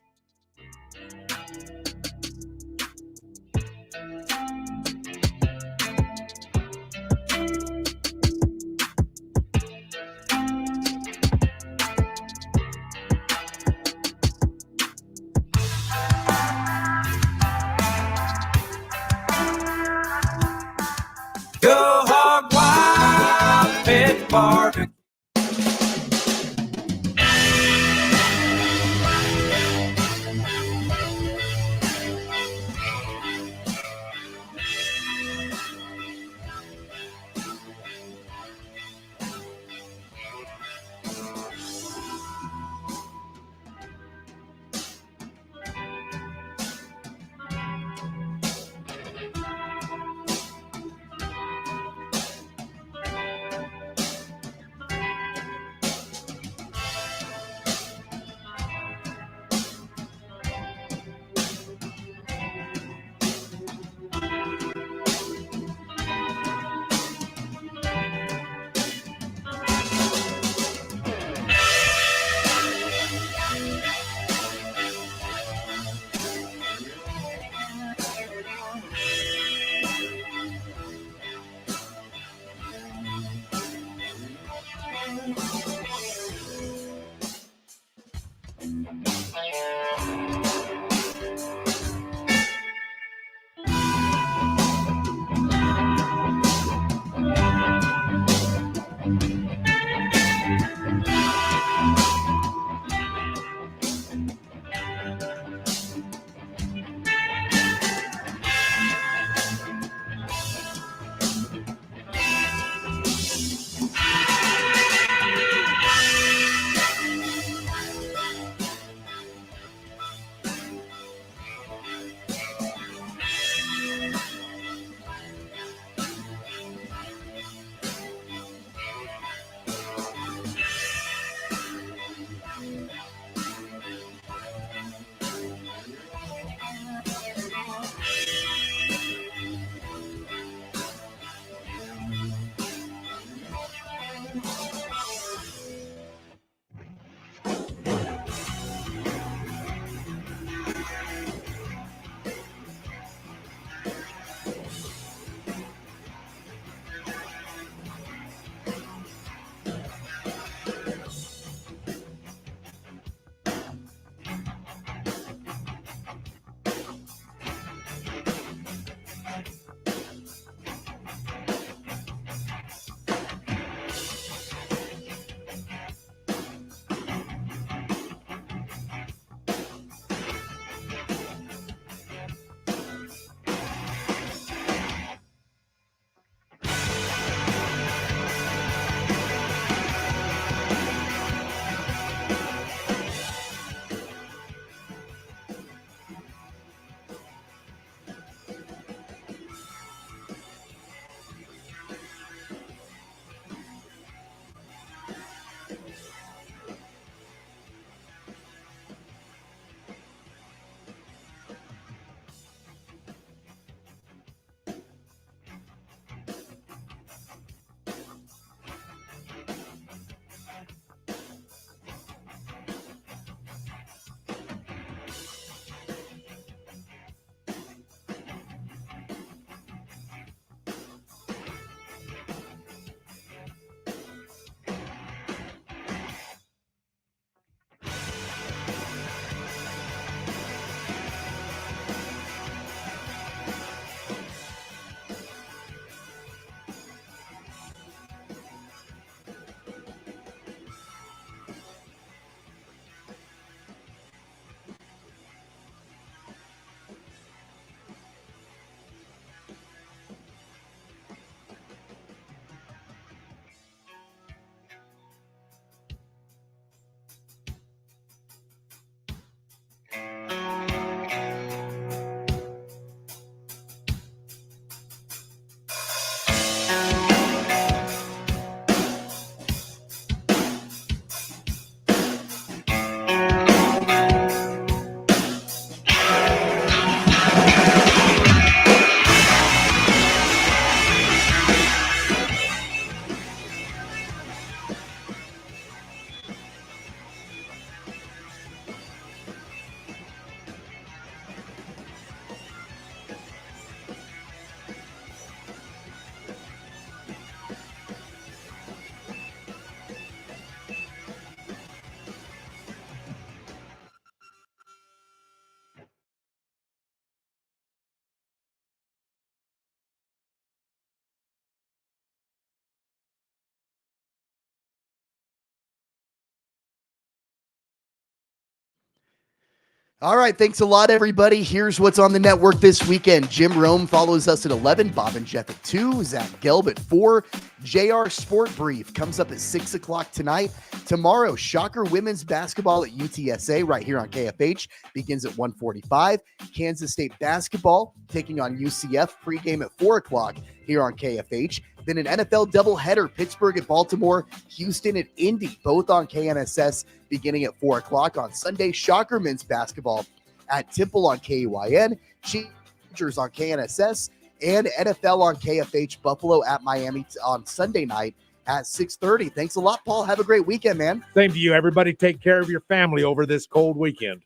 Speaker 1: All right, thanks a lot, everybody. Here's what's on the network this weekend. Jim Rome follows us at 11, Bob and Jeff at 2, Zach Gelb at 4. JR Sport Brief comes up at 6 o'clock tonight. Tomorrow, Shocker Women's Basketball at UTSA right here on KFH begins at 1:45. Kansas State Basketball taking on UCF pregame at 4 o'clock here on KFH. Then an NFL doubleheader, Pittsburgh at Baltimore, Houston at Indy, both on KNSS beginning at 4 o'clock. On Sunday, Shocker Men's Basketball at Temple on KYN, Chargers on KNSS, and NFL on KFH, Buffalo at Miami on Sunday night at 6:30. Thanks a lot, Paul. Have a great weekend, man.
Speaker 2: Same to you, everybody. Take care of your family over this cold weekend.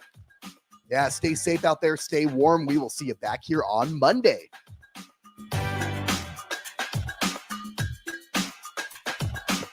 Speaker 1: Yeah, stay safe out there. Stay warm. We will see you back here on Monday.